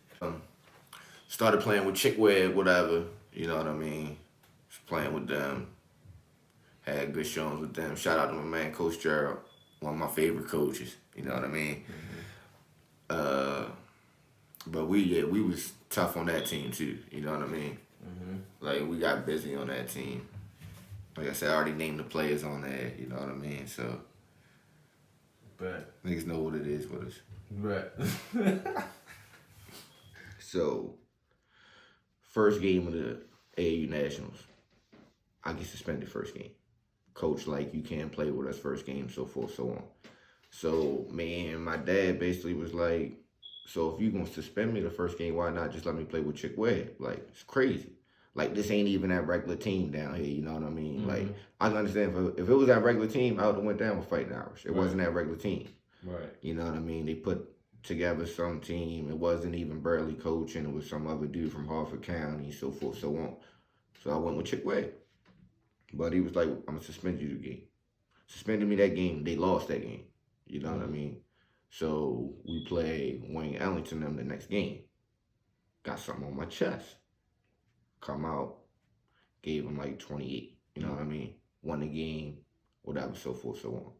Started playing with Chickweb, whatever. You know what I mean. Just playing with them. Had good showings with them. Shout out to my man Coach Kerwin, one of my favorite coaches. You know what I mean. But we was tough on that team too. You know what I mean. Like we got busy on that team. Like I said, I already named the players on there, you know what I mean? So, niggas know what it is with us.
Right.
So, first game of the AAU Nationals, I get suspended first game. Coach, like, you can't play with us first game, so forth, so on. So, me and my dad basically was like, so if you gonna suspend me the first game, why not just let me play with Chick Webb? Like, it's crazy. Like, this ain't even that regular team down here, you know what I mean? Like, I can understand if it was that regular team, I would have went down with Fighting Irish. It wasn't that regular team.
Right.
You know what I mean? They put together some team. It wasn't even Burley coaching. It was some other dude from Harford County, so forth, so on. So I went with Chick Webb. But he was like, I'm going to suspend you the game. Suspended me that game. They lost that game. You know what I mean? So we played Wayne Ellington them the next game. Got something on my chest. Come out, gave him like 28, you know what I mean? Won the game, whatever, so forth, so on.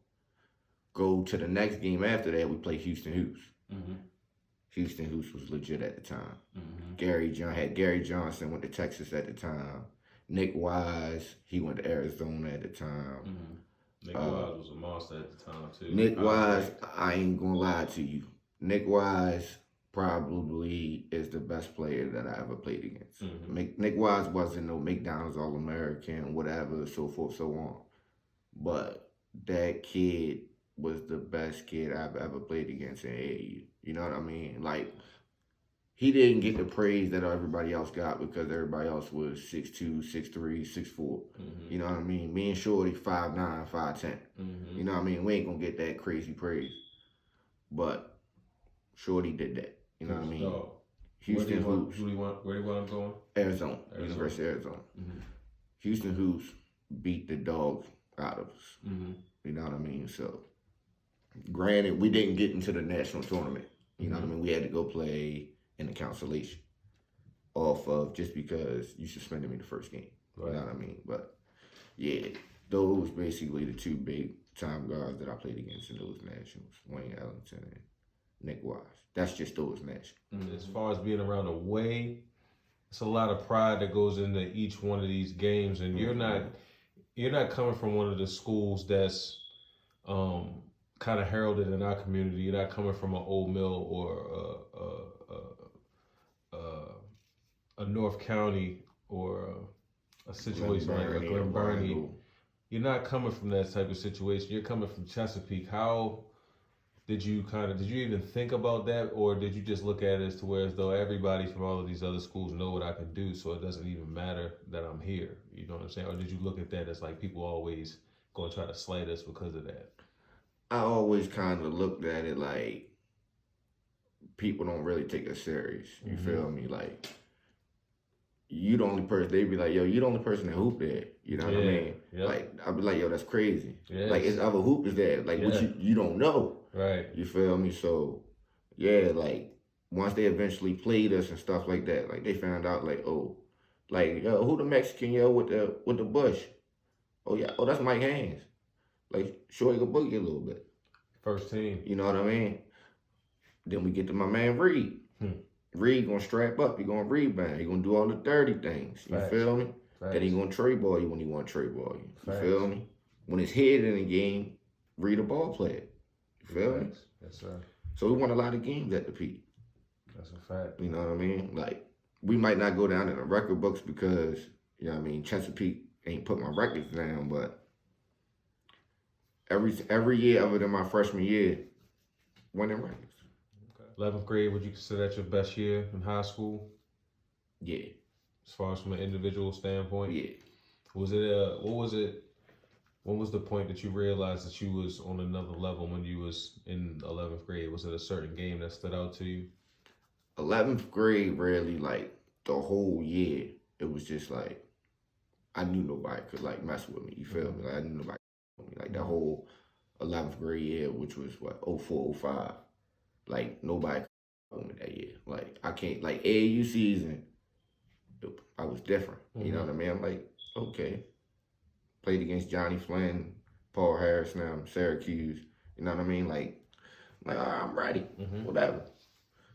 Go to the next game after that, we play Houston Hoops. Houston Hoops was legit at the time. Gary Johnson went to Texas at the time. Nick Wise, he went to Arizona at the time.
Nick Wise was a monster at the time too.
Nick Wise, I ain't gonna lie to you. Nick Wise probably is the best player that I ever played against. Nick Wise wasn't no McDonald's All-American, whatever, so forth, so on. But that kid was the best kid I've ever played against in AAU. You know what I mean? Like, he didn't get the praise that everybody else got because everybody else was 6'2", 6'3", 6'4". You know what I mean? Me and Shorty 5'9", 5'10". You know what I mean? We ain't gonna get that crazy praise. But Shorty did that. You know what I mean? Houston Hoops.
Where do you want him going?
Arizona. University of Arizona. Houston Hoops beat the dogs out of us. You know what I mean? So, granted, we didn't get into the national tournament. You know what I mean? We had to go play in the consolation off of just because you suspended me the first game. You know what I mean? But, yeah, those basically the 2 big time guards that I played against in those nationals. Wayne Ellington and Nick Wise. That's just those nationals.
As far as being around the way, it's a lot of pride that goes into each one of these games, and you're not coming from one of the schools that's kind of heralded in our community. You're not coming from an Old Mill or a North County or a situation like a Glen Burnie. You're not coming from that type of situation. You're coming from Chesapeake. How did you even think about that, or did you just look at it as to where as though everybody from all of these other schools know what I can do, so it doesn't even matter that I'm here? You know what I'm saying? Or did you look at that as like people always going to try to slight us because of that?
I always kind of looked at it like people don't really take us serious. You feel me? Like, you the only person, they be like, yo, you the only person that hoop there. You know what I mean?
Yep.
Like, I'd be like, yo, that's crazy.
Yes.
Like, it's other hoopers there. Like, what you don't know.
Right.
You feel me? So, yeah, like, once they eventually played us and stuff like that, like, they found out, like, oh, like, yo, who the Mexican, yo, with the bush? Oh, yeah, oh, that's Mike Haynes. Like, Shorty could boogie a little bit.
First team.
You know what I mean? Then we get to my man Reed. Reed gonna strap up. He gonna rebound. He gonna do all the dirty things. You feel me? Then he gonna trade ball you when he want to trade ball you. You feel me? When his head in the game, Reed a ball player. You feel me?
Yes, sir.
So we won a lot of games at the peak.
That's a fact.
You know what I mean? Like, we might not go down in the record books because, you know what I mean, Chesapeake ain't put my records down, but every year other than my freshman year, winning records.
11th grade, would you consider that your best year in high school?
Yeah.
As far as from an individual standpoint?
Yeah.
Was it, when was the point that you realized that you was on another level when you was in 11th grade? Was it a certain game that stood out to you?
11th grade, really, like, the whole year, it was just like, I knew nobody could, like, mess with me. You feel me? Like, I knew nobody could mess with me. Like, that whole 11th grade year, which was, 04, 05. Like, nobody could with me that year. Like, I can't, like, AAU season, I was different. You know what I mean? I'm like, okay. Played against Johnny Flynn, Paul Harris now, Syracuse. You know what I mean? Like all right, I'm ready. Whatever.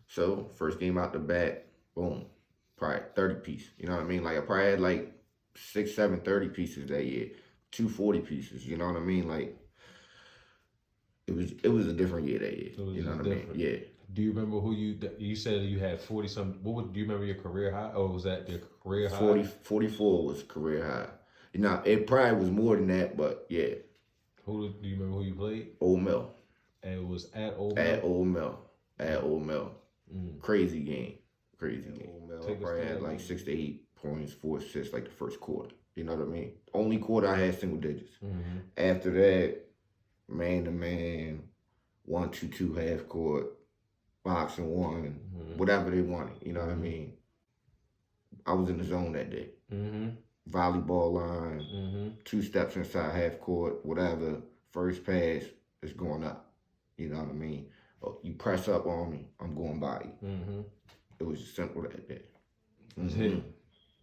So, first game out the bat, boom. Probably 30 piece. You know what I mean? Like, I probably had like 6, 7 30 pieces that year. 2 40 pieces. You know what I mean? Like, it was a different year that year. You know what I mean? Yeah.
Do you remember who you said you had 40 something? Do you remember your career high, or was that your career high?
44 was career high. You know, it probably was more than that, but yeah.
Do you remember who you played?
Old Mill.
And it was at Old Mill?
At Old Mill. Crazy game. Old Mill. I probably had like 6 to 8 points, 4 assists, like the first quarter. You know what I mean? Only quarter I had single digits. After that, man to man, 1-2-2 half court, boxing one, whatever they wanted. You know what I mean? I was in the zone that day. Volleyball line, 2 steps inside half court, whatever. First pass is going up. You know what I mean? Oh, you press up on me, I'm going by you. It was just simple that day.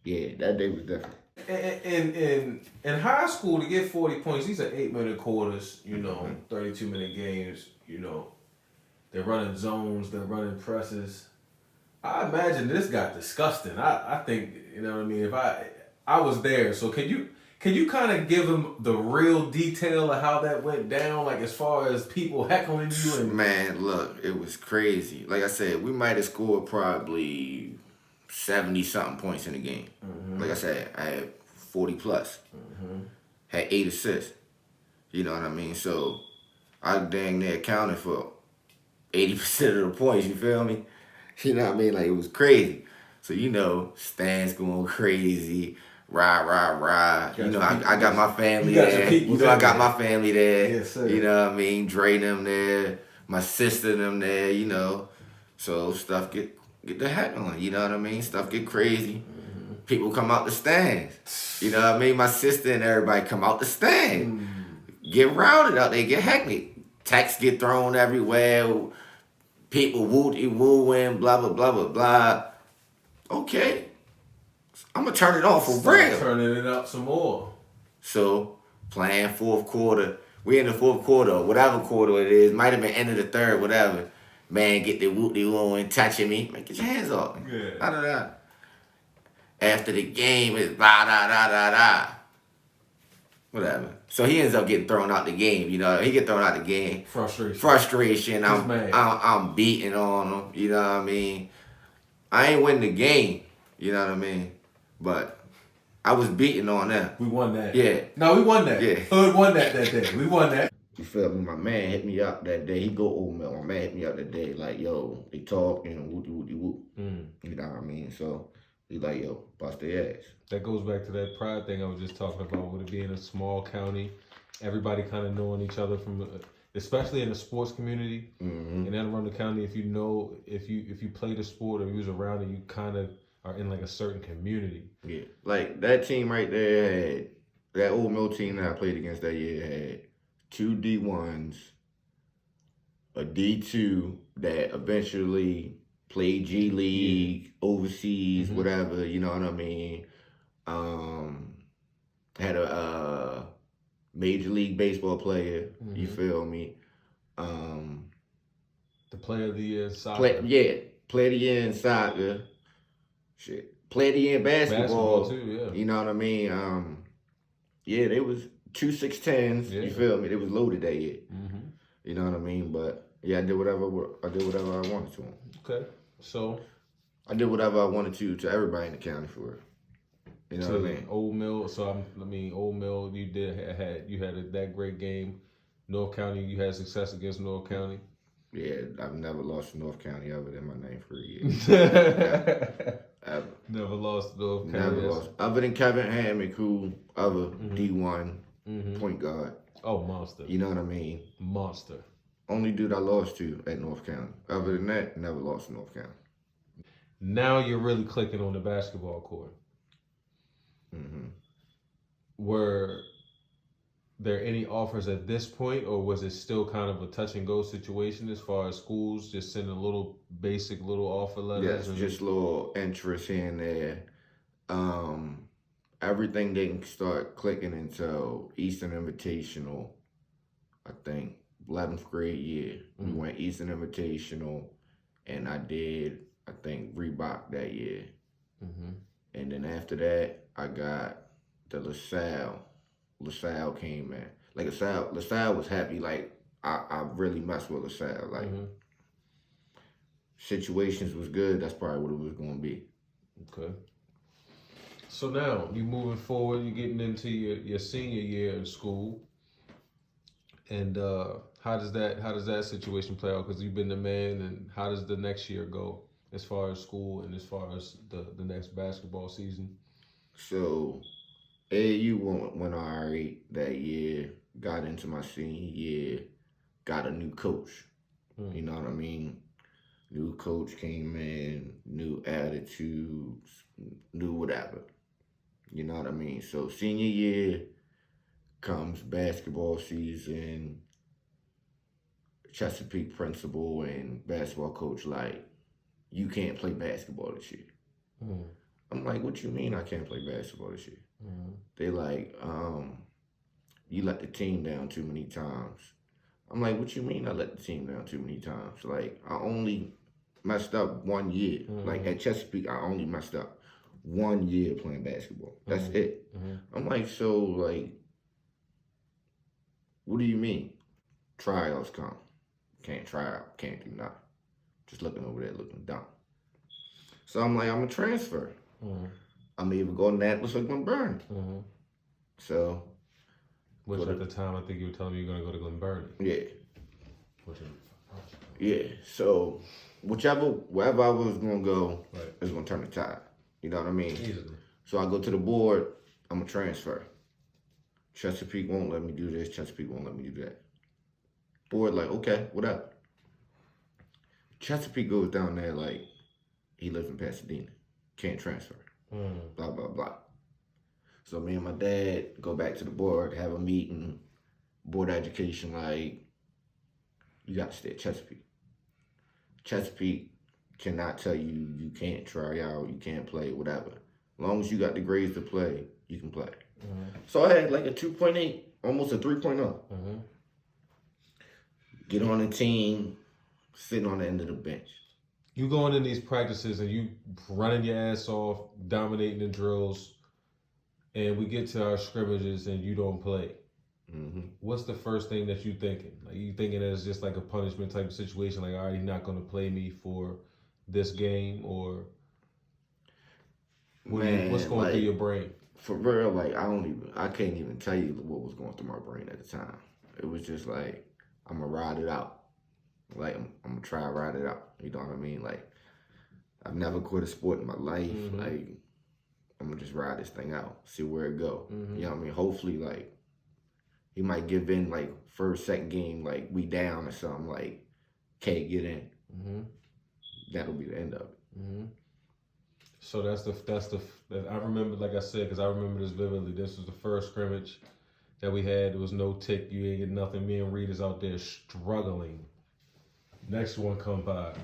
Yeah, that day was different.
In high school, to get 40 points, these are 8-minute quarters, 32-minute games, They're running zones, they're running presses. I imagine this got disgusting. I think, you know what I mean? If I was there, so can you kind of give them the real detail of how that went down, like as far as people heckling you?
Man, look, it was crazy. Like I said, we might have scored probably 70-something points in the game. Like I said, I had 40 plus. Had 8 assists. You know what I mean? So I dang near accounted for 80% of the points, you feel me? You know what I mean? Like, it was crazy. So, stands going crazy. Rah, rah, rah. I got my family there. I got my family there.
Yes, sir.
You know what I mean? Dre them there. My sister them there, So stuff get the heck on, you know what I mean? Stuff get crazy. People come out the stands. You know what I mean? My sister and everybody come out the stand. Get routed out there, get hectic. Texts get thrown everywhere. People wooing, blah, blah, blah, blah, blah. Okay. I'm going to turn it off for real.
Turning it up some more.
So, playing fourth quarter. We in the fourth quarter, or whatever quarter it is. Might have been end of the third, whatever. Man, get the wooing, touching me. Man, get your hands off me.
Yeah.
Da-da-da. After the game, it's blah-da-da-da-da. Whatever. So he ends up getting thrown out the game. He get thrown out the game. Frustration. I'm beating on him. You know what I mean? I ain't winning the game. You know what I mean? But I was beating on them.
We won that.
Yeah.
No, we won that.
Yeah.
Hood won that day. We won that.
You feel me? My man hit me up that day. He go Old Mill. My man hit me up that day like, yo, they talking, whoop. You know what I mean? So he like, yo, bust their ass.
That goes back to that pride thing I was just talking about with it being a small county, everybody kind of knowing each other from, especially in the sports community. In Anne Arundel County, if you know, if you play the sport or you was around it, you kind of are in like a certain community.
Yeah, like that team right there had, that Old Mill team that I played against that year had 2 D1s, a D2 that eventually played G League, overseas, whatever, you know what I mean? Had a Major League Baseball player, you feel me?
The player of the year in soccer.
Player of the year in soccer. Shit. Player of the year in basketball.
Too, yeah.
You know what I mean? Yeah, they was 2 6'10s, you feel me? They was loaded that year. You know what I mean? But yeah, I did whatever I wanted to.
Okay. So
I did whatever I wanted to everybody in the county for it. You know what I mean?
Old Mill. So Old Mill. You had that great game. North County. You had success against North County.
Yeah, I've never lost to North County other than my name for a year. Ever.
Never lost to North County.
Never lost. Other than Kevin Hammock, who other D1 point guard.
Oh, monster.
You know what I mean?
Monster.
Only dude I lost to at North County. Other than that, never lost to North County.
Now you're really clicking on the basketball court. Were there any offers at this point, or was it still kind of a touch and go situation as far as schools just sending a little basic little offer letters?
Yes, just little interest here and there. Everything didn't start clicking until Eastern Invitational, I think, 11th grade year. We went Eastern Invitational, and I did, I think, Reebok that year. And then after that, I got the LaSalle. LaSalle came in. Like LaSalle was happy. Like I really messed with LaSalle. Like situations was good. That's probably what it was gonna be.
Okay. So now you moving forward. You're getting into your senior year in school. And how does that situation play out? Because you've been the man, and how does the next year go as far as school and as far as the next basketball season?
So AAU went all right that year. Got into my senior year. Got a new coach. You know what I mean? New coach came in, new attitudes, new whatever. You know what I mean? So senior year comes basketball season. Chesapeake principal and basketball coach like, you can't play basketball this year. I'm like, what you mean I can't play basketball this year? They like, you let the team down too many times. I'm like, what you mean I let the team down too many times? Like, I only messed up 1 year. Like, at Chesapeake, I only messed up 1 year playing basketball. That's it. I'm like, so, like, what do you mean? Tryouts come. Can't try out. Can't do nothing. Just looking over there looking dumb. So I'm like, I'm going to transfer. I'm either going to Annapolis or Glen Burnie. So.
Which at the time, I think you were telling me you were going to go to Glen Burnie.
Yeah. Yeah. So wherever I was going to go, is going to turn the tide. You know what I mean?
Easily.
So I go to the board, I'm going to transfer. Chesapeake won't let me do this. Chesapeake won't let me do that. Board like, okay, whatever. Chesapeake goes down there like, he lives in Pasadena. Can't transfer. Blah, blah, blah. So me and my dad go back to the board, have a meeting, board of education, like, you got to stay at Chesapeake. Chesapeake cannot tell you you can't try out, you can't play, whatever. As long as you got the grades to play, you can play. So I had like a 2.8, almost a 3.0. Get on the team, sitting on the end of the bench.
You going in these practices and you running your ass off, dominating the drills, and we get to our scrimmages and you don't play. What's the first thing that you thinking? Like, you thinking that it's just like a punishment type of situation, like, all right, he's not going to play me for this game, or what's going through your brain?
For real, like, I can't even tell you what was going through my brain at the time. It was just like, I'm going to ride it out. Like, I'm going to try to ride it out. You know what I mean? Like, I've never quit a sport in my life. Like, I'm going to just ride this thing out, see where it go. You know what I mean? Hopefully, like, he might give in, like, first, second game, like, we down or something, like, can't get in. That'll be the end of it.
So I remember, like I said, because I remember this vividly. This was the first scrimmage that we had. There was no tick. You ain't get nothing. Me and Reed is out there struggling. Next one come by.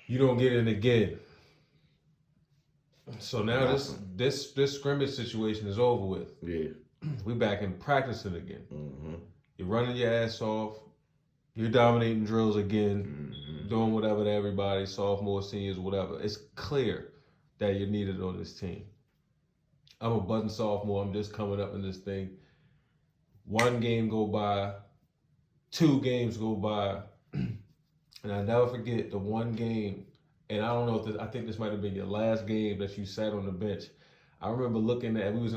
You don't get in again. So now this scrimmage situation is over with.
Yeah.
We back in practicing again. You're running your ass off. You're dominating drills again, doing whatever to everybody, sophomores, seniors, whatever. It's clear that you're needed on this team. I'm a budding sophomore. I'm just coming up in this thing. One game go by, 2 games go by, and I never forget the one game. And I don't know if I think this might have been your last game that you sat on the bench. I remember looking at, we was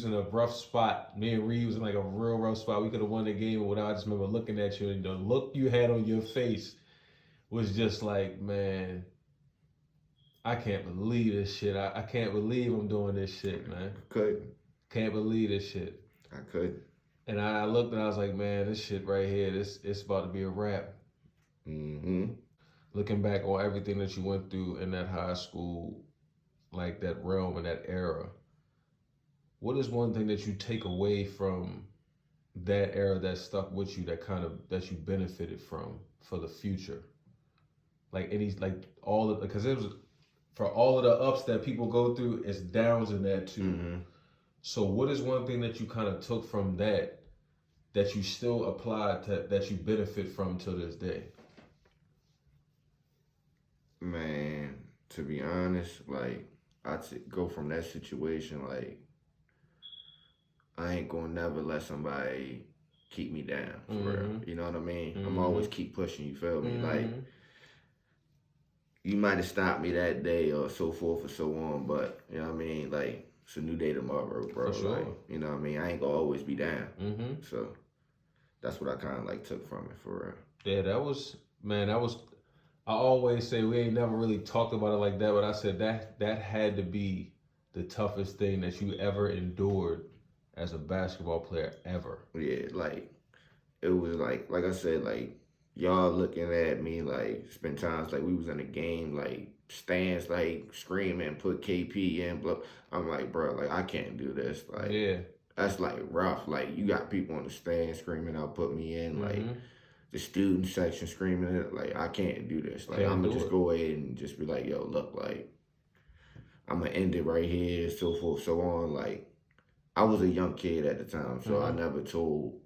in a rough spot. Me and Reed was in like a real rough spot. We could have won the game or whatever. I just remember looking at you, and the look you had on your face was just like, man, I can't believe this shit. I can't believe I'm doing this shit, man.
I couldn't.
Can't believe this shit.
I couldn't.
And I looked and I was like, man, this shit right here, it's about to be a wrap. Looking back on everything that you went through in that high school, like that realm and that era, what is one thing that you take away from that era that stuck with you, that you benefited from for the future? Like because it was, for all of the ups that people go through, it's downs in that too. So what is one thing that you kind of took from that you still applied that you benefit from to this day?
Man, to be honest, like, go from that situation, like, I ain't gonna never let somebody keep me down, for real. You know what I mean? I'm always keep pushing, you feel me? Like, you might have stopped me that day or so forth or so on, but, you know what I mean? Like, it's a new day tomorrow, bro.
For sure.
Like, you know what I mean? I ain't gonna always be down. So, that's what I kind of, like, took from it, for real.
Yeah, I always say we ain't never really talked about it like that, but I said that had to be the toughest thing that you ever endured as a basketball player ever.
Yeah, like, it was like I said, like, y'all looking at me, like, spend times, like, we was in a game, like, stands, like, screaming, put KP in, blah. I'm like, bro, like, I can't do this. Like,
yeah,
that's, like, rough. Like, you got people on the stand screaming, I'll put me in, like, the student section screaming it, like, I can't do this. Like, I'm gonna just go ahead and just be like, yo, look, like, I'm gonna end it right here, so forth, so on. Like, I was a young kid at the time, so I never told,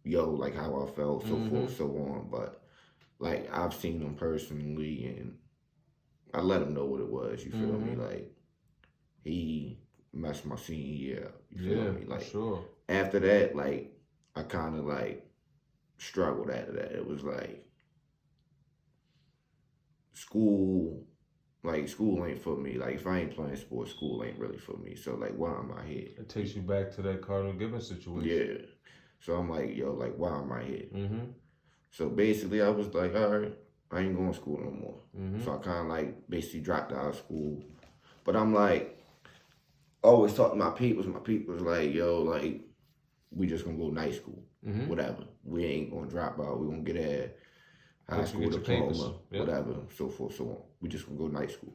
yo, like, how I felt, so forth, so on. But, like, I've seen him personally, and I let him know what it was, you feel me? Like, he messed my senior year up, you feel me? Like,
sure.
After that, like, I kind of, like, struggled after that. It was like, school ain't for me. Like, if I ain't playing sports, school ain't really for me. So, like, why am I here?
It takes you back to that Cardinal Gibbons situation.
Yeah. So I'm like, yo, like, why am I here? So basically, I was like, all right, I ain't going to school no more. So I kind of, like, basically dropped out of school. But I'm like, always talking to my peoples. My peoples like, yo, like, we just going to go night school. Whatever. We ain't going to drop out. We going to get a high school diploma, whatever, so forth, so on. We just going to go night school.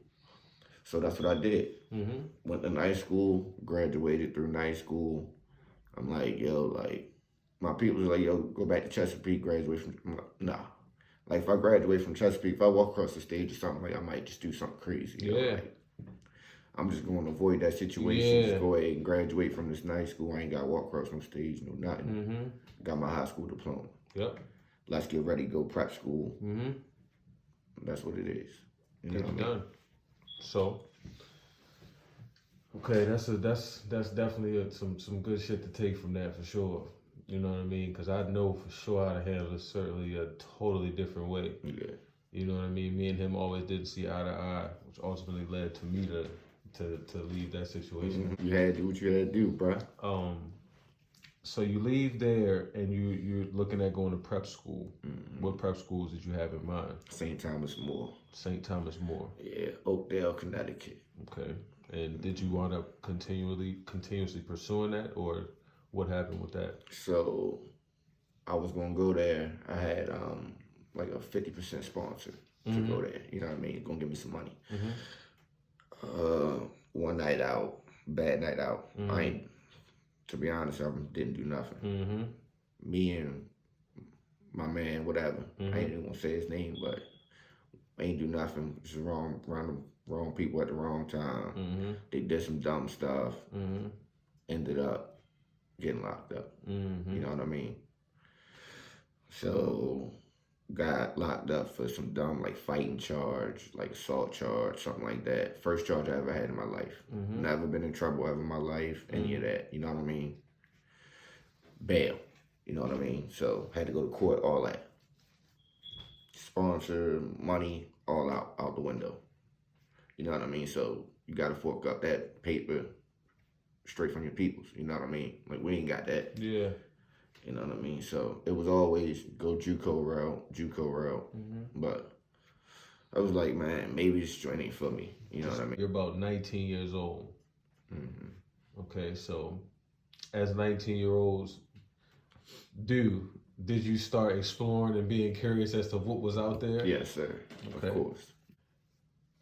So that's what I did. Went to night school, graduated through night school. I'm like, yo, like, my people was like, yo, go back to Chesapeake, graduate from, I'm like, nah. Like, if I graduate from Chesapeake, if I walk across the stage or something, like, I might just do something crazy. You know? Like, I'm just going to avoid that situation. Just go ahead and graduate from this night school. I ain't got to walk across no stage, no nothing. Got my high school diploma. Let's get ready to go prep school. That's what it is. You know what I mean?
Done. So, okay, that's definitely some good shit to take from that for sure. You know what I mean? Because I know for sure how to handle it certainly a totally different way.
Yeah.
You know what I mean? Me and him always didn't see eye to eye, which ultimately led to me to leave that situation.
You had to do what you had to do, bro.
So you leave there and you're looking at going to prep school. What prep schools did you have in mind?
St. Thomas More.
St. Thomas More.
Yeah, Oakdale, Connecticut.
Okay. And did you wind up continuously pursuing that, or what happened with that?
So I was gonna go there. I had like a 50% sponsor to go there. You know what I mean? Gonna give me some money. One night out, bad night out. I ain't, to be honest, I didn't do nothing. Me and my man, whatever. I ain't even gonna say his name, but I ain't do nothing. Just wrong people at the wrong time. They did some dumb stuff. Ended up getting locked up. You know what I mean? So got locked up for some dumb like fighting charge, like assault charge, something like that. First charge I ever had in my life. Never been in trouble ever in my life, any of that. You know what I mean? Bail. You know what I mean? So had to go to court, all that. Sponsor, money, all out the window. You know what I mean? So you got to fork up that paper straight from your peoples. You know what I mean? Like, we ain't got that.
Yeah.
You know what I mean? So it was always go JUCO route. But I was like, man, maybe this joint ain't for me. You know what I mean?
You're about 19 years old. Okay, so as 19-year-olds did you start exploring and being curious as to what was out there?
Yes, sir. Okay.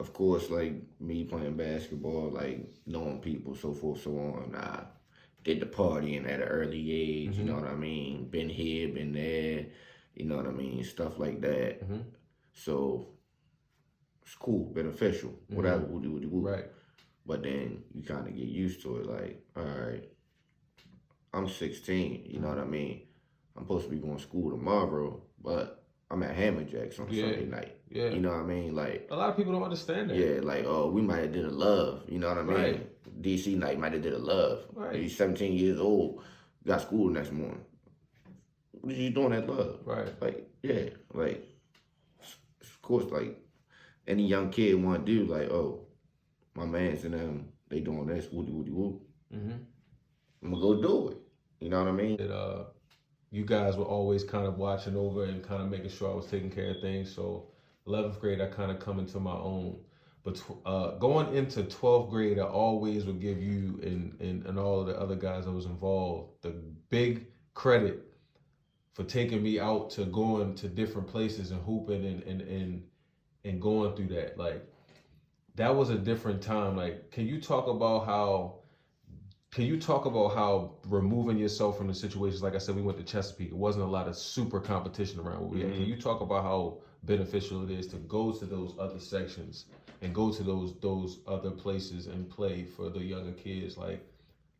Of course, like me playing basketball, like knowing people, so forth, so on. I did the partying at an early age, you know what I mean? Been here, been there, you know what I mean? Stuff like that. So it's cool, beneficial, whatever,
Right.
But then you kind of get used to it, like, all right, I'm 16, you know what I mean? I'm supposed to be going to school tomorrow, but I'm at Hammer Jacks on Sunday night.
Yeah.
You know what I mean? Like,
a lot of people don't understand that.
Yeah, like, oh, we might have did a love, you know what I mean?
Right.
DC night might have did a love.
Right.
You're 17 years old, got school the next morning. What are you doing at love?
Right.
Like, yeah, like, of course, like, any young kid want to do, like, oh, my mans and them, they doing this, woo. I'm going to go do it. You know what I mean?
You guys were always kind of watching over and kind of making sure I was taking care of things. So 11th grade, I kind of come into my own. But going into 12th grade, I always would give you and all of the other guys that was involved the big credit for taking me out to going to different places and hooping and going through that. Like, that was a different time. Like, can you talk about how removing yourself from the situations, like I said, we went to Chesapeake. It wasn't a lot of super competition around where we had. Can you talk about how beneficial it is to go to those other sections and go to those other places and play for the younger kids, like,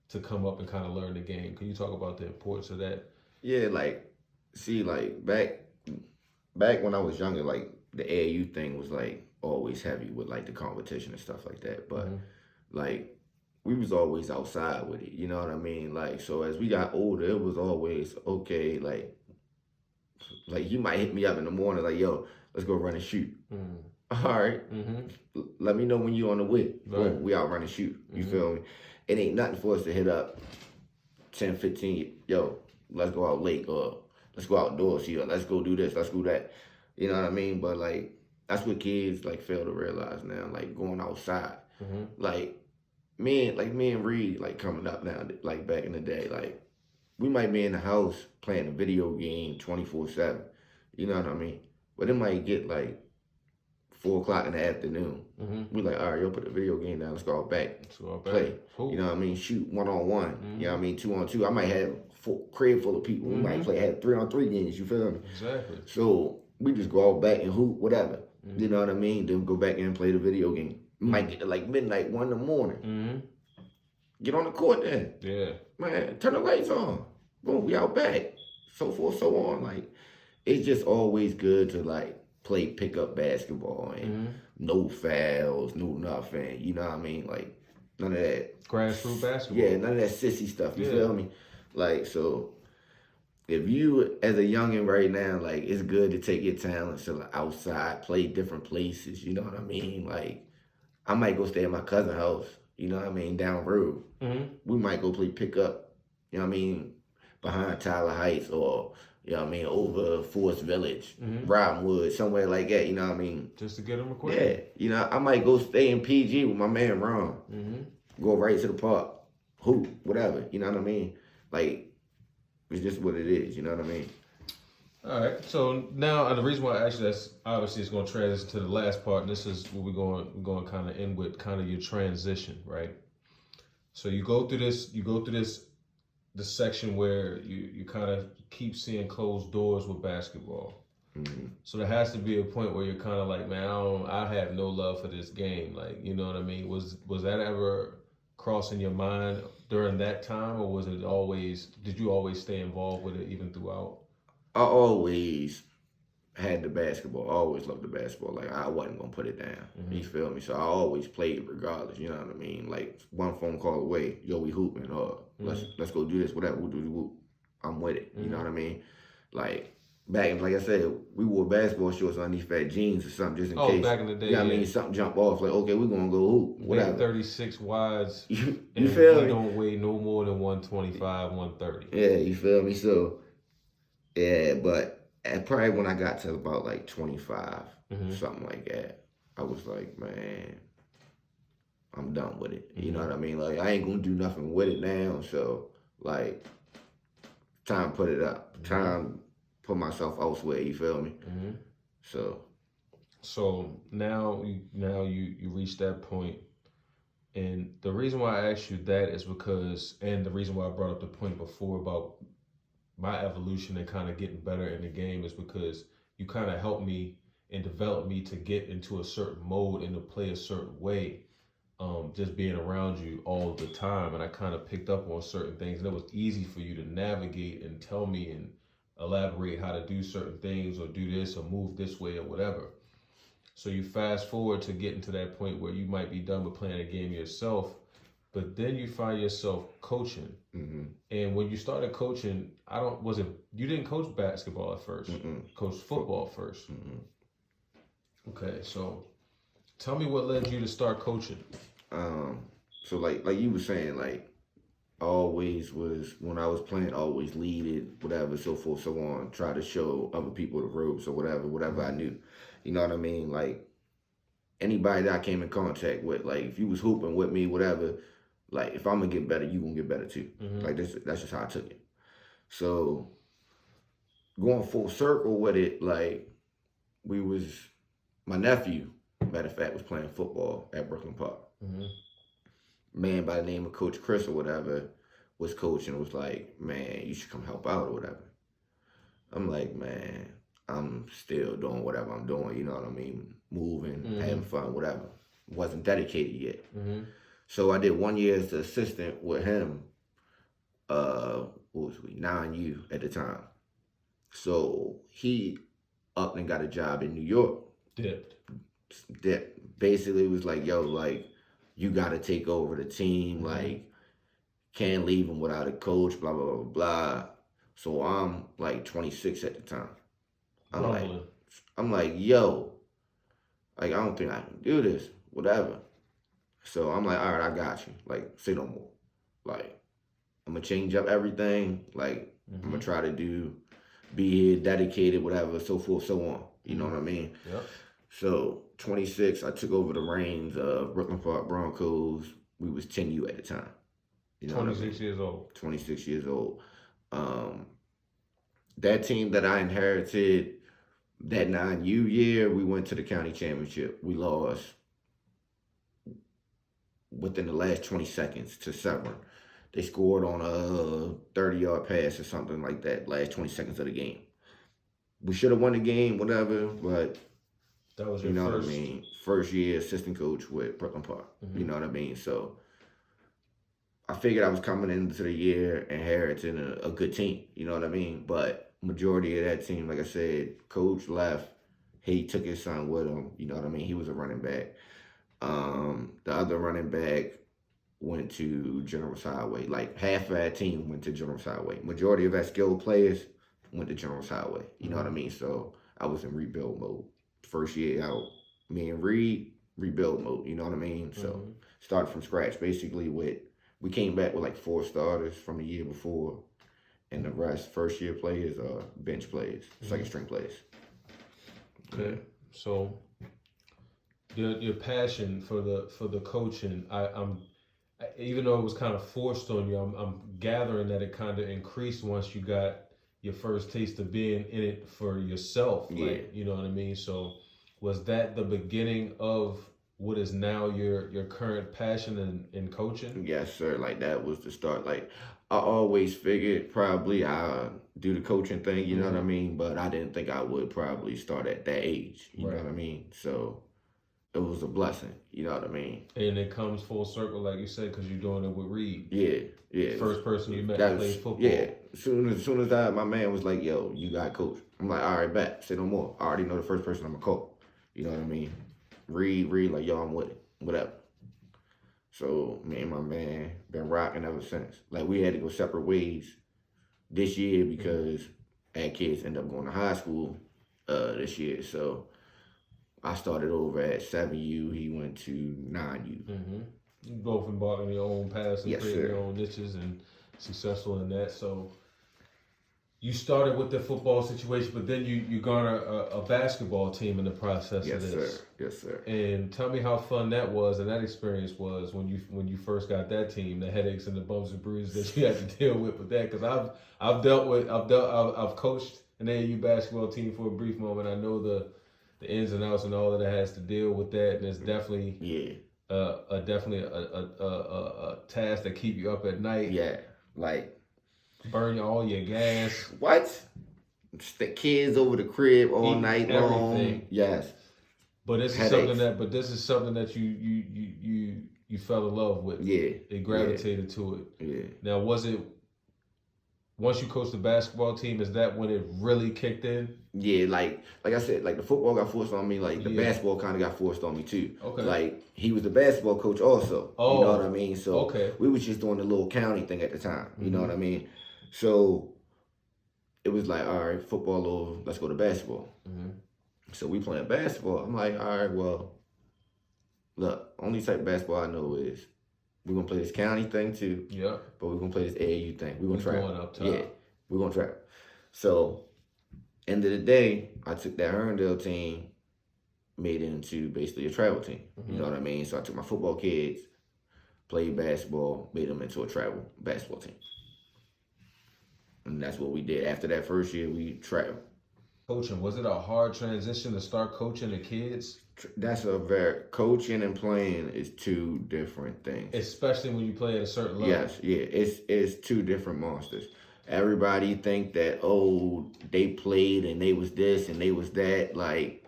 to come up and kind of learn the game? Can you talk about the importance of that?
Yeah, like, see, like, back when I was younger, like, the AAU thing was, like, always heavy with, like, the competition and stuff like that. But, like, we was always outside with it, you know what I mean? Like, so as we got older, it was always, okay, like you might hit me up in the morning, like, yo, let's go run and shoot. All right. Let me know when you on the way.
Right.
Boom, we out run and shoot. You feel me? It ain't nothing for us to hit up 10, 15, yo, let's go out late, or let's go outdoors here, let's go do this, let's do that. You know what I mean? But, like, that's what kids, like, fail to realize now, like, going outside. Like, me and Reed, like, coming up now, like, back in the day, like, we might be in the house playing a video game 24/7. You know what I mean? But it might get, like, 4 o'clock in the afternoon. We like, all right, yo, put the video game down, let's go out back. Play. Cool. You know what I mean? Shoot 1-on-1. You know what I mean? 2-on-2. I might have a crib full of people. We might have 3-on-3 games, you feel me?
Exactly.
So we just go out back and hoop, whatever. You know what I mean? Then go back in and play the video game. Might get to like midnight, 1 in the morning. Get on the court then.
Yeah.
Man, turn the lights on. Boom, we out back. So forth, so on. Like, it's just always good to, like, play pickup basketball and no fouls, no nothing. You know what I mean? Like, none of that.
Grassroots basketball.
Yeah, none of that sissy stuff. You feel me? Like, so if you, as a youngin' right now, like, it's good to take your talents to the outside, play different places. You know what I mean? Like, I might go stay at my cousin's house, you know what I mean, down the road. We might go play pickup, you know what I mean, behind Tyler Heights or, you know what I mean, over Forest Village, Robinwood, somewhere like that, you know what I mean?
Just to get them acquainted.
Yeah, you know, I might go stay in PG with my man Ron. Go right to the park, hoop, whatever, you know what I mean? Like, it's just what it is, you know what I mean?
All right. So now the reason why I asked you that's obviously it's going to transition to the last part. And this is what we're going kind of end with, kind of your transition, right? So you go through this section where you kind of keep seeing closed doors with basketball. So there has to be a point where you're kind of like, man, I have no love for this game. Like, you know what I mean? Was that ever crossing your mind during that time, or did you always stay involved with it even throughout?
I always had the basketball. I always loved the basketball. Like, I wasn't gonna put it down. You feel me? So I always played regardless. You know what I mean? Like, one phone call away, yo, we hooping, or let's go do this, whatever. I'm with it. You know what I mean? Like, like I said, we wore basketball shorts underneath fat jeans or something just in case.
Back in the day,
you know what I mean? Something jump off. Like, okay, we're gonna go hoop, whatever.
36 wides.
you feel me?
We don't weigh no more than 125, 130.
Yeah, you feel me? So. Yeah, but probably when I got to about like 25, something like that, I was like, man, I'm done with it. You know what I mean? Like, I ain't gonna do nothing with it now. So, like, time to put it up. Time to put myself elsewhere. You feel me?
So now you reach that point, and the reason why I asked you that is because, and the reason why I brought up the point before about my evolution and kind of getting better in the game is because you kind of helped me and developed me to get into a certain mode and to play a certain way, just being around you all the time. And I kind of picked up on certain things, and it was easy for you to navigate and tell me and elaborate how to do certain things or do this or move this way or whatever. So you fast forward to getting to that point where you might be done with playing a game yourself, but then you find yourself coaching. And when you started coaching, you didn't coach basketball at first, coached football first. Okay, so tell me what led you to start coaching.
So like you were saying, like, always was, when I was playing, always leaded, whatever, so forth, so on, try to show other people the ropes or whatever I knew. You know what I mean? Like, anybody that I came in contact with, like, if you was hooping with me, whatever, like, if I'm gonna get better, you gonna get better too. Like, that's just how I took it. So, going full circle with it, like, my nephew, matter of fact, was playing football at Brooklyn Park. Man by the name of Coach Chris or whatever was coaching, was like, man, you should come help out or whatever. I'm like, man, I'm still doing whatever I'm doing, you know what I mean? Moving, having fun, whatever. Wasn't dedicated yet. So I did 1 year as the assistant with him. What was we? 9U at the time. So he up and got a job in New York.
Dipped.
Basically, it was like, yo, like, you got to take over the team. Like, can't leave him without a coach, blah, blah, blah, blah. So I'm like 26 at the time. I'm like, yo, like, I don't think I can do this, whatever. So I'm like, all right, I got you. Like, say no more. Like, I'm going to change up everything. Like, I'm going to try to be here, dedicated, whatever, so forth, so on. You know what I mean?
Yep.
So, 26, I took over the reins of Brooklyn Park Broncos. We was 10U at the time. You know
26 years old.
26 years old. That team that I inherited, that 9U year, we went to the county championship. We lost within the last 20 seconds to Severn. They scored on a 30-yard pass or something like that, last 20 seconds of the game. We should have won the game, whatever, but
that was your
you know
first...
what I mean? First year assistant coach with Brooklyn Park. You know what I mean? So I figured I was coming into the year inheriting a good team. You know what I mean? But majority of that team, like I said, coach left. He took his son with him. You know what I mean? He was a running back. The other running back went to General's Highway. Like, half of that team went to General's Highway. Majority of our skilled players went to General's Highway. You know what I mean? So I was in rebuild mode. First year out, me and Reed, rebuild mode. You know what I mean? So started from scratch. Basically, we came back with like 4 starters from the year before. and the rest first year players are bench players, second string players.
Okay, so your passion for the coaching, even though it was kind of forced on you, I'm gathering that it kind of increased once you got your first taste of being in it for yourself.
Yeah.
Like, you know what I mean? So was that the beginning of what is now your current passion in coaching?
Yes, sir. Like that was the start. Like I always figured probably I'd do the coaching thing, you know what I mean? But I didn't think I would probably start at that age, you know what I mean? So it was a blessing, you know what I mean?
And it comes full circle, like you said, because you're doing it with Reed.
Yeah.
First person you met that played football.
Yeah. As soon as my man was like, yo, you got coach. I'm like, all right, bet. Say no more. I already know the first person I'm gonna call. You know what I mean? Reed, like, yo, I'm with it. Whatever. So me and my man been rocking ever since. Like we had to go separate ways this year because our kids end up going to high school this year. So I started over at 7U. He went to 9U.
You both embarked on your own paths and
Yes,
created your own niches and successful in that. So you started with the football situation, but then you garner a basketball team in the process of this.
Yes, sir.
And tell me how fun that was and that experience was when you first got that team, the headaches and the bumps and bruises that you had to deal with that. Because I've coached an AAU basketball team for a brief moment. I know the ins and outs and all that has to deal with that, and it's definitely definitely a task that keep you up at night.
Yeah, like
burn all your gas.
What? The kids over the crib all night long. Yes.
But this is something that you fell in love with.
Yeah.
It gravitated to it.
Yeah.
Now, was it once you coached the basketball team? Is that when it really kicked in?
Yeah, like I said, like the football got forced on me. Like the basketball kind of got forced on me too.
Okay.
Like he was the basketball coach also.
Oh.
You know what I mean? So
we
was just doing the little county thing at the time. You know what I mean? So it was like, all right, football over, let's go to basketball. So we playing basketball. I'm like, all right, well, look, only type of basketball I know is we're going to play this county thing too.
Yeah.
But we're going to play this AAU thing. We're going to travel.
Going up top.
Yeah, we're going to travel. So end of the day, I took that Arundel team, made it into basically a travel team. You know what I mean? So I took my football kids, played basketball, made them into a travel basketball team. And that's what we did. After that first year, we traveled.
Coaching, was it a hard transition to start coaching the kids?
That's coaching and playing is two different things.
Especially when you play at a certain level.
Yes, yeah, it's two different monsters. Everybody think that, oh, they played and they was this and they was that. Like,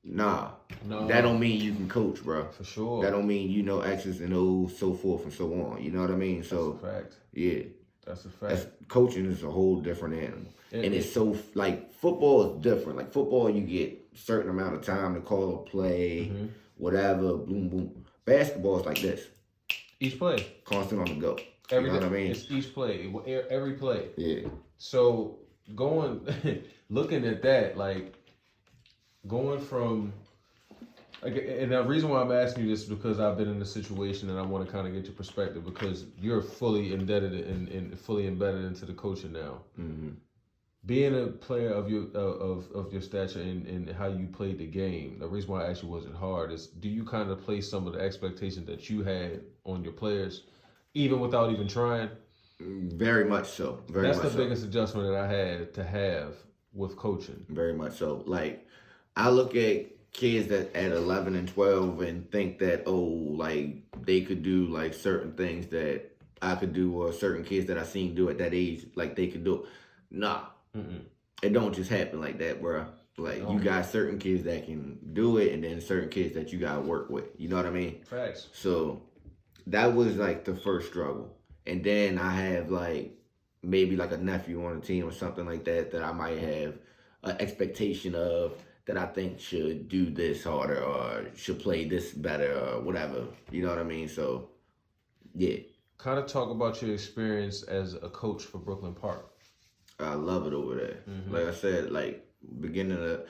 nah. No. That don't mean you can coach, bro.
For sure.
That don't mean you know X's and O's, so forth and so on. You know what I mean? So
that's a fact.
Yeah.
That's a fact.
Coaching is a whole different animal. And it's so, like, football is different. Like, football, you get a certain amount of time to call a play, whatever, boom, boom. Basketball is like this.
Each play.
Constant on the go.
You know what I mean? It's each play, every play.
Yeah.
So, looking at that, like, going from... And the reason why I'm asking you this is because I've been in a situation and I want to kind of get your perspective because you're fully indebted and fully embedded into the coaching now. Being a player of your stature and how you played the game, the reason why I asked you was it hard is do you kind of place some of the expectations that you had on your players even without even trying?
Very much so.
That's the biggest adjustment that I had to have with coaching.
Very much so. Like, I look at kids that at 11 and 12 and think that, oh, like they could do like certain things that I could do or certain kids that I seen do at that age, like they could do. Nah. It don't just happen like that, bro. Like you got certain kids that can do it and then certain kids that you got to work with. You know what I mean?
Facts.
So that was like the first struggle. And then I have like maybe like a nephew on the team or something like that I might have an expectation of that I think should do this harder or should play this better or whatever. You know what I mean? So, yeah.
Kind of talk about your experience as a coach for Brooklyn Park.
I love it over there. Like I said, like beginning of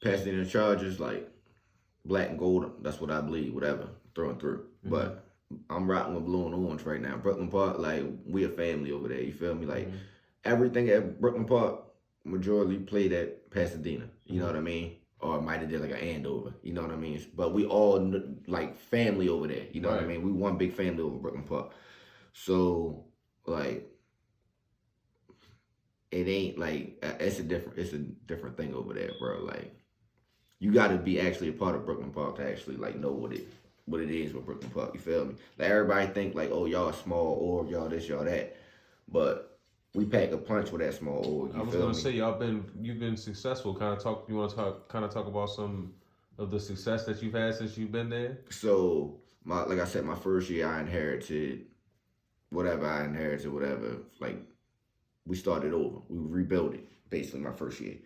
passing in the Chargers, like black and gold, that's what I believe, whatever, through and through. But I'm rocking with blue and orange right now. Brooklyn Park, like we a family over there, you feel me? Like everything at Brooklyn Park, majority played at Pasadena. You know what I mean? Or it might have did like an Andover. You know what I mean? But we all like family over there. You know what I mean? We one big family over Brooklyn Park. So like, it ain't like it's a different thing over there, bro. Like, you got to be actually a part of Brooklyn Park to actually like know what it is with Brooklyn Park. You feel me? Like, everybody think like, oh, y'all small org, y'all this, y'all that, but we pack a punch with that small org.
I was gonna say you've been successful. You want to talk about some of the success that you've had since you've been there?
So like I said, my first year I inherited whatever. Like, we started over. We rebuilt it basically my first year.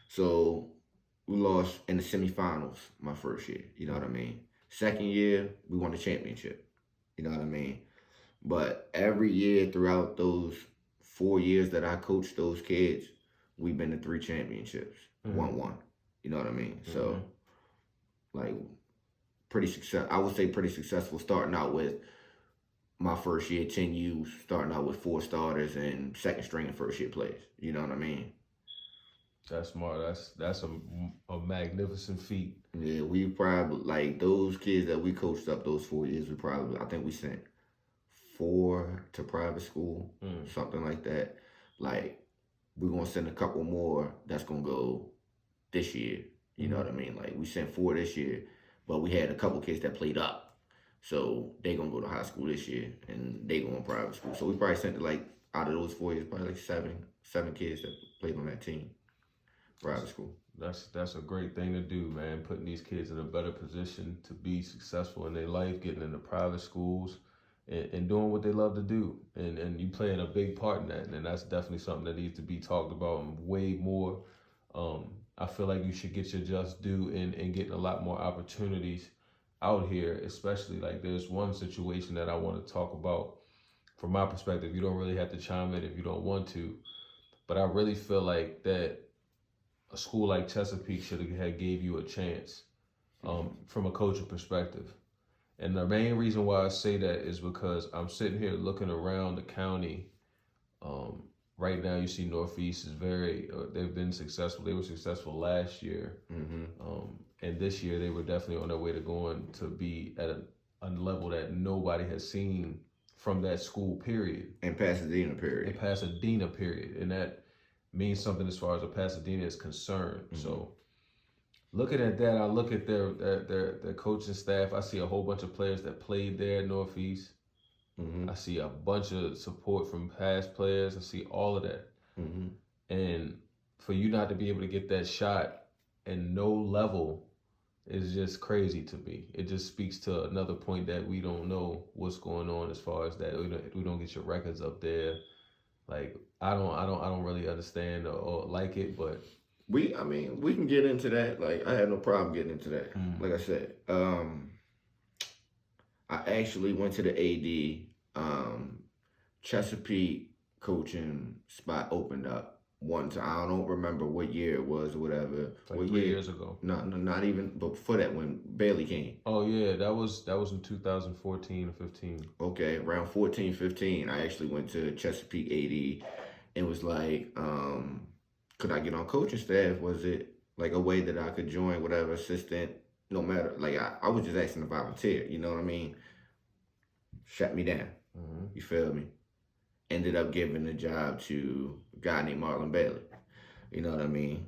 So we lost in the semifinals my first year. You know what I mean? Second year, we won the championship. You know what I mean? But every year throughout those 4 years that I coached those kids, we've been to 3 championships. Won one. You know what I mean? So, like, I would say pretty successful, starting out with my first year, 10 U's, starting out with 4 starters and second string and first year players. You know what I mean?
That's smart. That's a magnificent feat.
Yeah, we probably, like, those kids that we coached up those 4 years, I think we sent 4 to private school, something like that. Like, we're going to send a couple more that's going to go this year. You know what I mean? Like, we sent 4 this year, but we had a couple kids that played up. So they going to go to high school this year, and they going to private school. So we probably sent, like, out of those 4 years, probably like seven kids that played on that team, private school.
That's a great thing to do, man. Putting these kids in a better position to be successful in their life, getting into private schools, and doing what they love to do. And you playing a big part in that. And that's definitely something that needs to be talked about and way more. I feel like you should get your just due and getting a lot more opportunities out here, especially like there's one situation that I want to talk about from my perspective. You don't really have to chime in if you don't want to, but I really feel like that a school like Chesapeake should have gave you a chance from a coaching perspective. And the main reason why I say that is because I'm sitting here looking around the county. Right now, you see Northeast is they've been successful. They were successful last year. And this year they were definitely on their way to going to be at a level that nobody has seen from that school, period.
In Pasadena, period.
And that means something as far as Pasadena is concerned. So looking at that, I look at their coaching staff. I see a whole bunch of players that played there at Northeast. I see a bunch of support from past players. I see all of that. And for you not to be able to get that shot and no level is just crazy to me. It just speaks to another point that we don't know what's going on as far as that. We don't get your records up there. Like, I don't really understand or like it, but
we can get into that. Like, I have no problem getting into that. Like I said, I actually went to the AD. Chesapeake coaching spot opened up one time. I don't remember what year it was or whatever.
Like 3 years ago.
No, not even. But before that, when Bailey came.
Oh yeah, that was in 2014 or 15.
Okay, around 14, 15, I actually went to Chesapeake AD and was like, could I get on coaching staff? Was it like a way that I could join whatever assistant? No matter, like, I was just asking to volunteer. You know what I mean? Shut me down. You feel me? Ended up giving the job to a guy named Marlon Bailey. You know what I mean?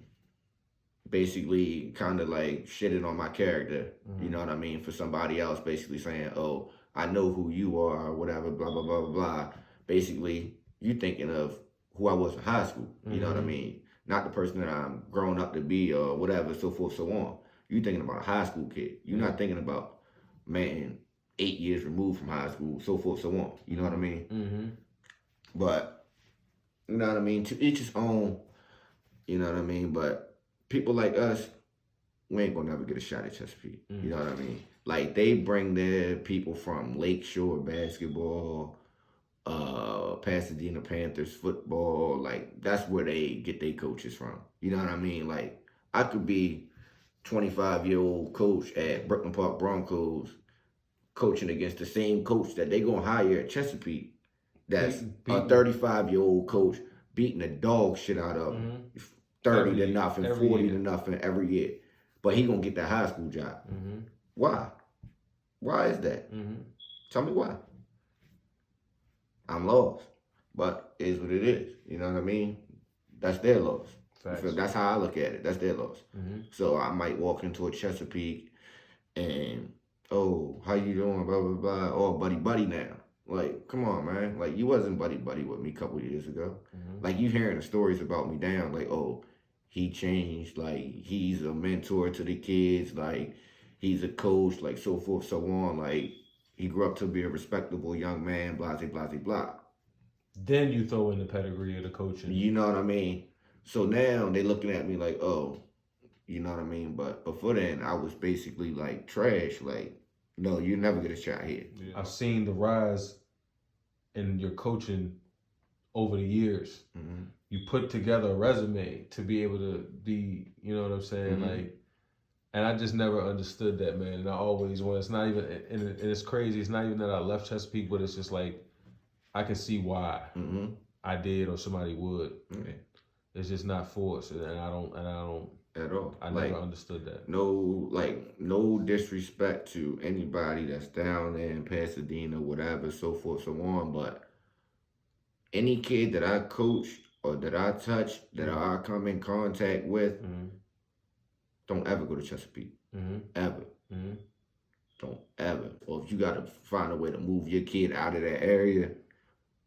Basically, kind of like shitting on my character. You know what I mean? For somebody else basically saying, oh, I know who you are or whatever, blah, blah, blah, blah, blah. Basically, you thinking of who I was in high school. You know what I mean? Not the person that I'm growing up to be or whatever, so forth, so on. You thinking about a high school kid. You're not thinking about, man, 8 years removed from high school, so forth, so on. You know what I mean? But, you know what I mean? To each his own, you know what I mean? But people like us, we ain't gonna never get a shot at Chesapeake. You know what I mean? Like, they bring their people from Lakeshore basketball, Pasadena Panthers football. Like, that's where they get their coaches from. You know what I mean? Like, I could be 25-year-old coach at Brooklyn Park Broncos coaching against the same coach that they gonna hire at Chesapeake. That's a 35-year-old coach beating the dog shit out of them. 30 to nothing, 40 to nothing every year. But he gonna get that high school job. Why? Why is that? Tell me why. I'm lost. But it is what it is. You know what I mean? That's their loss. That's how I look at it. That's their loss. So I might walk into a Chesapeake and, oh, how you doing? Blah, blah, blah. Oh, buddy now. Like, come on, man. Like, you wasn't buddy with me a couple years ago. Like, you hearing the stories about me down. Like, oh, he changed. Like, he's a mentor to the kids. Like, he's a coach. Like, so forth, so on. Like, he grew up to be a respectable young man. Blah, blah, blah, blah.
Then you throw in the pedigree of the coaching.
You know what I mean? So now they looking at me like, oh, you know what I mean? But before then, I was basically like trash. Like, no, you never get a shot here.
Yeah. I've seen the rise in your coaching over the years. You put together a resume to be able to be, you know what I'm saying? Like, and I just never understood that, man. And I always want. It's not even, and it's crazy. It's not even that I left Chesapeake, but it's just like I can see why I did or somebody would. It's just not forced, and I don't
at all.
I never understood that.
No disrespect to anybody that's down there in Pasadena, whatever, so forth, so on. But any kid that I coached or that I touched, that I come in contact with, don't ever go to Chesapeake. Ever. Don't ever. Or if you got to find a way to move your kid out of that area,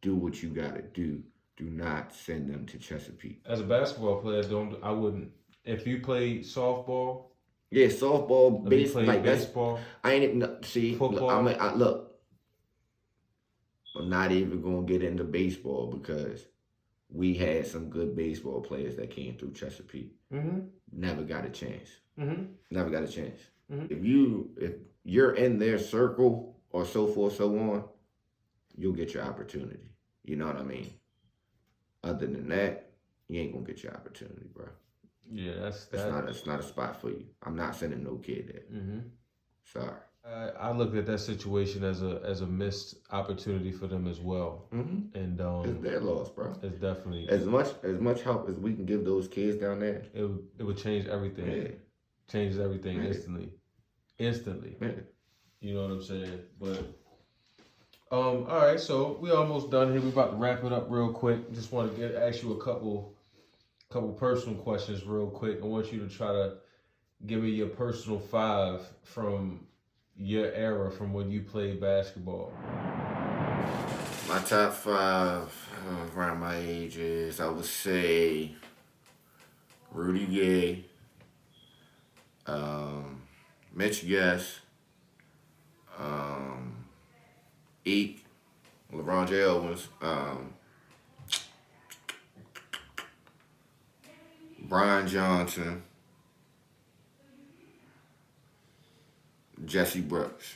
do what you got to do. Do not send them to Chesapeake.
As a basketball player, I wouldn't. If you play softball,
yeah, softball,
baseball.
I ain't even see.
Football.
Look, I'm not even gonna get into baseball because we had some good baseball players that came through Chesapeake. Never got a chance. Never got a chance. If you're in their circle or so forth, so on, you'll get your opportunity. You know what I mean? Other than that, you ain't gonna get your opportunity, bro.
Yeah, that's
not a spot for you. I'm not sending no kid there. Sorry.
I looked at that situation as a missed opportunity for them as well. And
it's their loss, bro.
It's definitely
as much help as we can give those kids down there.
It would change everything.
Yeah.
Changes everything instantly.
Yeah.
You know what I'm saying? But all right, so we almost done here. We're about to wrap it up real quick. Just want to ask you a couple personal questions real quick. I want you to try to give me your personal 5 from your era, from when you played basketball.
My top 5 around my age is, I would say, Rudy Gay, Mitch Guest, Eek, LeBron J. Owens, Brian Johnson, Jesse Brooks.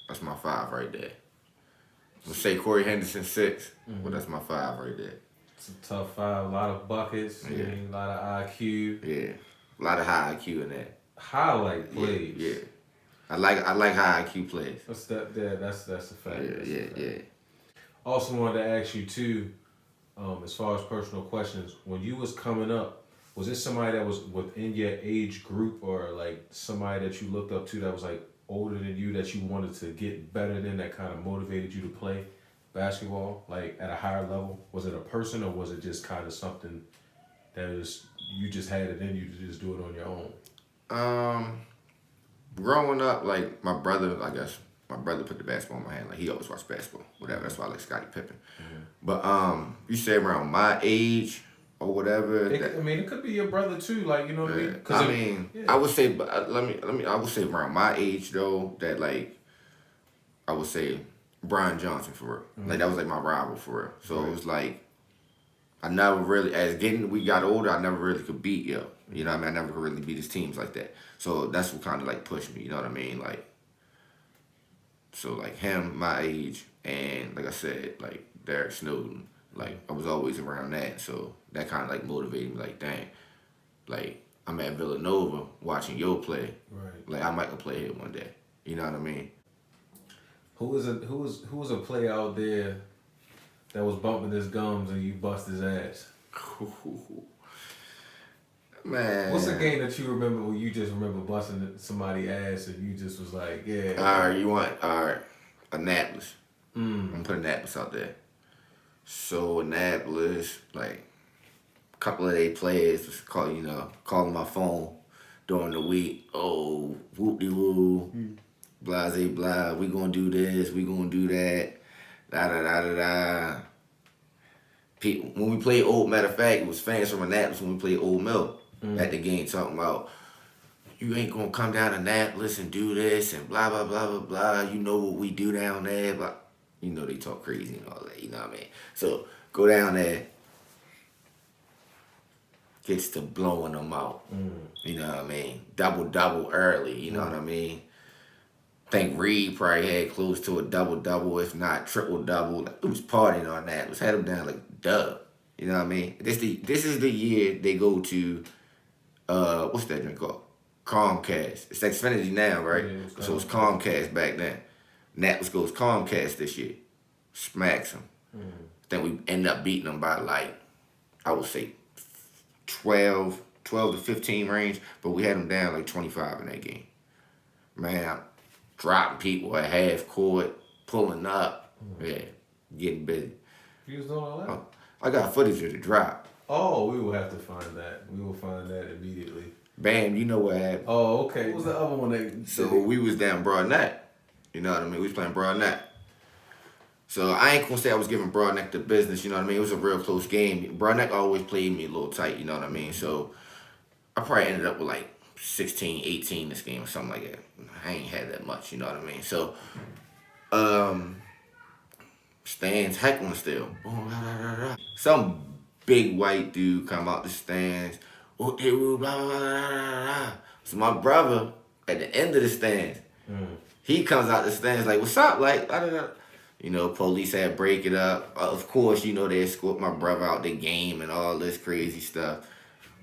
That's my 5 right there. I'm gonna say Corey Henderson 6, but that's my 5 right there.
It's a tough 5. A lot of buckets.
Yeah.
A lot of IQ.
Yeah, a lot of high IQ in that.
Highlight plays.
Yeah. I like high IQ plays.
That's a fact.
Yeah.
Also wanted to ask you too, as far as personal questions, when you was coming up, was it somebody that was within your age group, or like somebody that you looked up to that was like older than you that you wanted to get better than, that kind of motivated you to play basketball like at a higher level? Was it a person, or was it just kind of something that you just had it in you to just do it on your own?
Growing up, like my brother put the basketball in my hand. Like, he always watched basketball, whatever. That's why I like Scottie Pippen. But you say around my age or whatever.
It could be your brother too. Like, you know what
I mean? I would say, I would say around my age though, that like, I would say Brian Johnson for real. Like, that was like my rival for real. So it was like, I never really, we got older, I never really could beat yo. You know what I mean? I never could really beat his teams like that. So that's what kind of like pushed me, you know what I mean? Like, so like him, my age, and like I said, like Derek Snowden, like I was always around that. So that kind of like motivated me, like, dang, like I'm at Villanova watching yo play.
Right.
Like, I might go play here one day. You know what I mean?
Who was a player out there that was bumping his gums and you bust his ass?
Man.
What's a game that you remember where you just remember busting somebody's ass and you just was like, yeah.
All right, Annapolis. I'm gonna put Annapolis out there. So Annapolis, like a couple of their players was calling my phone during the week. Oh, whoop-de-woo, blase blah, we gonna do this, we gonna do that, da-da-da-da-da. When we played matter of fact, it was fans from Annapolis when we played Old Mill at the game talking about, you ain't gonna come down to Annapolis and do this and blah, blah, blah, blah, blah. You know what we do down there, but you know they talk crazy and all that, you know what I mean? So go down there, gets to blowing them out, you know what I mean? Double early, you know what I mean? I think Reed probably had close to a double, if not triple-double. It was partying on that. It was had them down like dub. You know what I mean? This is the year they go to, what's that drink called? Comcast. It's Xfinity now, right? Yeah, so it's Comcast back then. Natlas goes Comcast this year. Smacks them. Then we end up beating them by like, I would say 12 to 15 range, but we had them down like 25 in that game. Man, dropping people at half court, pulling up, getting busy.
You was doing all that?
I got footage of the drop.
Oh, we will have to find that. We will find that immediately.
Bam, you know what happened.
Oh, okay. What was the other one?
So we was down Broadneck. You know what I mean? We was playing Broadneck. So I ain't gonna say I was giving Broadneck the business, you know what I mean? It was a real close game. Broadneck always played me a little tight, you know what I mean? So I probably ended up with like 16, 18 this game or something like that. I ain't had that much, you know what I mean? So, stands heckling still. Some big white dude come out the stands. So my brother, at the end of the stands, he comes out the stands like, what's up? Like, you know, police had break it up. Of course, you know, they escort my brother out the game and all this crazy stuff.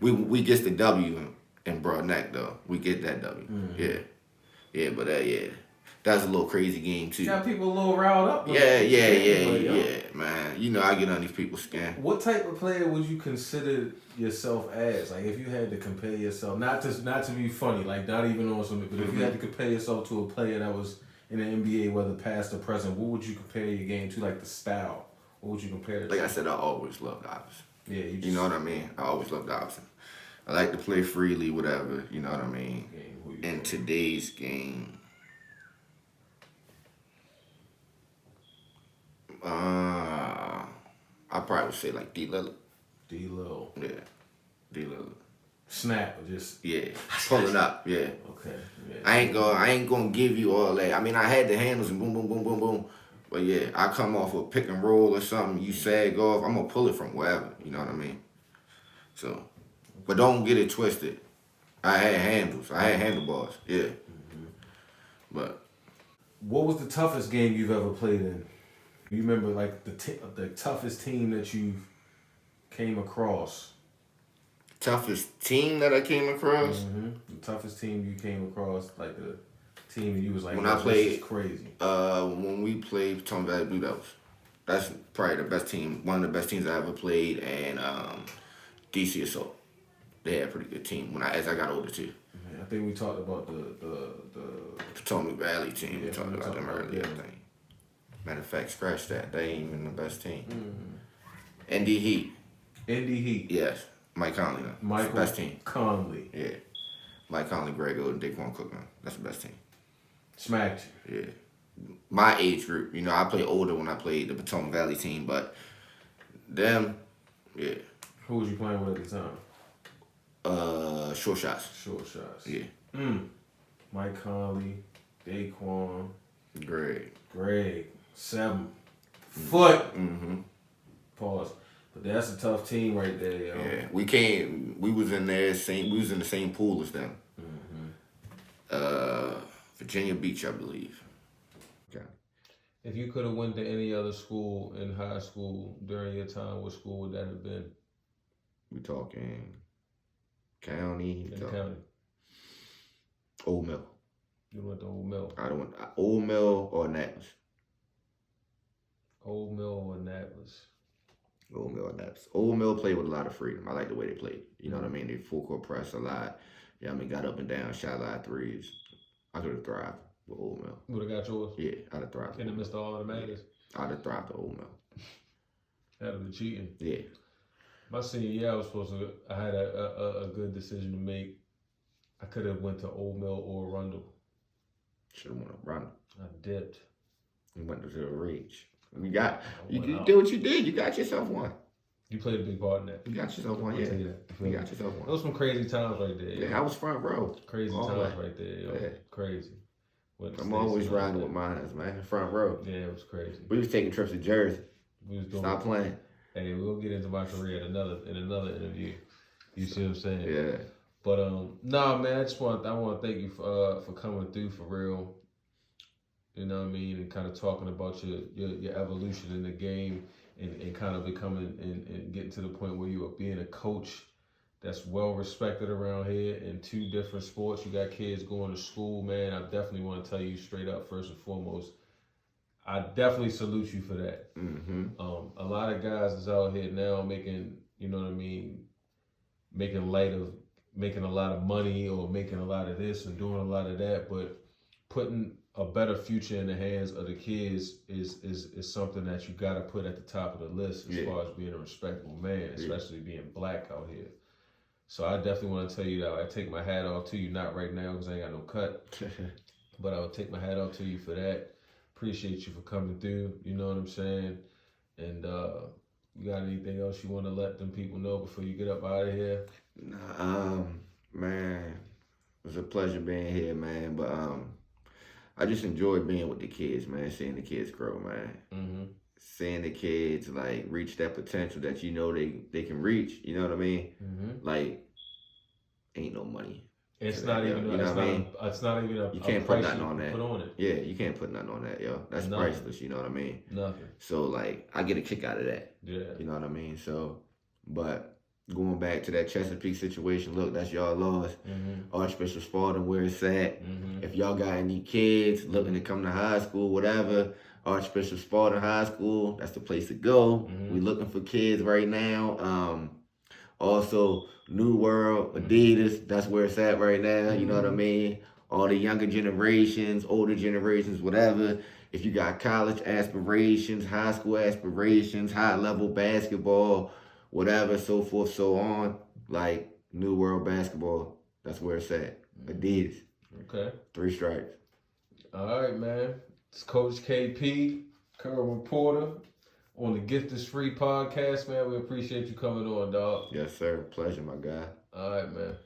We get the W in Broadneck, though. We get that W. Yeah, but that's a little crazy game, too.
You got people a little riled up.
Yeah, man. You know, I get on these people's skin.
What type of player would you consider yourself as? Like, if you had to compare yourself, not to be funny, like, not even on something, but if you had to compare yourself to a player that was in the NBA, whether past or present, what would you compare your game to? Like, the style. What would you compare it to?
Like I said, I always loved opposite.
Yeah,
you know what I mean? I always loved opposite. I like to play freely, whatever, you know what I mean? In today's game, I probably would say like D. Lillard.
D. Lillard.
Yeah, D. Lillard.
Snap or just
pulling up. Yeah.
Okay. Yeah.
I ain't gonna give you all that. I mean, I had the handles and boom, boom, boom, boom, boom. But yeah, I come off a pick and roll or something. You sag off. I'm gonna pull it from wherever. You know what I mean? So, but don't get it twisted. I had handles. I had handlebars. Yeah. But
what was the toughest game you've ever played in? You remember like the toughest team that you came across?
Toughest team that I came across?
The toughest team you came across, like the team you was like,
when I played,
this is crazy.
When we played Potomac Valley Blue Devils, that's probably the best team, one of the best teams I ever played, and DC Assault. They had a pretty good team as I got older too.
I think we talked about the
Potomac Valley team.
Yeah,
we talked about them earlier. I think. Matter of fact, scratch that. They ain't even the best team. ND Heat.
ND Heat.
Yes. Mike Conley. That's the best team.
Conley.
Yeah. Mike Conley, Greg Oden, Daquan Cook. That's the best team.
Smacked
you. Yeah. My age group. You know, I played older when I played the Potomac Valley team, but them, yeah.
Who was you playing with at the time?
Short Shots.
Short Shots.
Yeah.
Mike Conley, Daquan. Greg. 7 foot. Pause. But that's a tough team right there, yo.
Yeah, we was in the same pool as them. Virginia Beach, I believe. Okay.
If you could have went to any other school in high school during your time, what school would that have been?
We talking county.
County.
Old Mill.
You went to Old Mill.
I don't want Old Mill or Natlas.
Old Mill or Natlas.
Old Mill and Naps. Old Mill played with a lot of freedom. I like the way they played. You know what I mean? They full court press a lot. Yeah, I mean, got up and down, shot a lot of threes. I could have thrived with Old Mill.
Would have got yours?
Yeah, I'd have thrived.
Couldn't have missed all of the madness.
I'd have thrived at Old Mill.
That'd have been cheating.
Yeah.
My senior year, I had a good decision to make. I could have went to Old Mill or Arundel.
Should have went to Arundel.
I dipped.
You went to the Reach. You did what you did. You got yourself one.
You played a big part in that.
You got yourself one, yeah. You got yourself one.
Those some crazy times right there.
Yeah, I was front row.
Crazy times right there, yo. Yeah. Crazy.
I'm always riding with mine, man. Front row.
Yeah, it was crazy.
We was taking trips to Jersey. Stop playing.
Hey, we'll get into my career in another interview. You see what I'm saying?
Yeah.
But nah, man. I want to thank you for coming through for real. You know what I mean, and kind of talking about your evolution in the game, and kind of becoming and getting to the point where you are being a coach that's well respected around here in 2 different sports. You got kids going to school, man. I definitely want to tell you straight up, first and foremost, I definitely salute you for that.
Mm-hmm.
A lot of guys is out here now making, you know what I mean, making light of making a lot of money or making a lot of this and doing a lot of that, but putting a better future in the hands of the kids is something that you got to put at the top of the list as far as being a respectable man, especially being black out here. So I definitely want to tell you that I take my hat off to you, not right now because I ain't got no cut, but I would take my hat off to you for that. Appreciate you for coming through, you know what I'm saying? And you got anything else you want to let them people know before you get up out of here?
Man, it was a pleasure being here, man, but I just enjoyed being with the kids, man, seeing the kids grow, man.
Mm-hmm.
Seeing the kids, like, reach that potential that you know they can reach, you know what I mean?
Mm-hmm.
Like, ain't no money.
It's not even,
you know what I mean?
It's not even a
you can't put nothing on that.
Put on it.
Yeah, you can't put nothing on that, yo. That's
Nothing.
priceless, you know what I mean?
Nothing.
So, like, I get a kick out of that.
Yeah.
You know what I mean? So, but going back to that Chesapeake situation, look, that's y'all loss.
Mm-hmm.
Archbishop Spalding, where it's at.
Mm-hmm.
If y'all got any kids looking to come to high school, whatever, Archbishop Spalding High School, that's the place to go.
Mm-hmm.
We looking for kids right now. Also, New World, Adidas, that's where it's at right now. You know what I mean? All the younger generations, older generations, whatever. If you got college aspirations, high school aspirations, high-level basketball, whatever, so forth, so on, like New World Basketball, that's where it's at. Adidas.
Okay.
3 stripes.
All right, man. It's Coach KP, Kerwin Porter, on the TGIFree podcast, man. We appreciate you coming on, dog.
Yes, sir. Pleasure, my guy.
All right, man.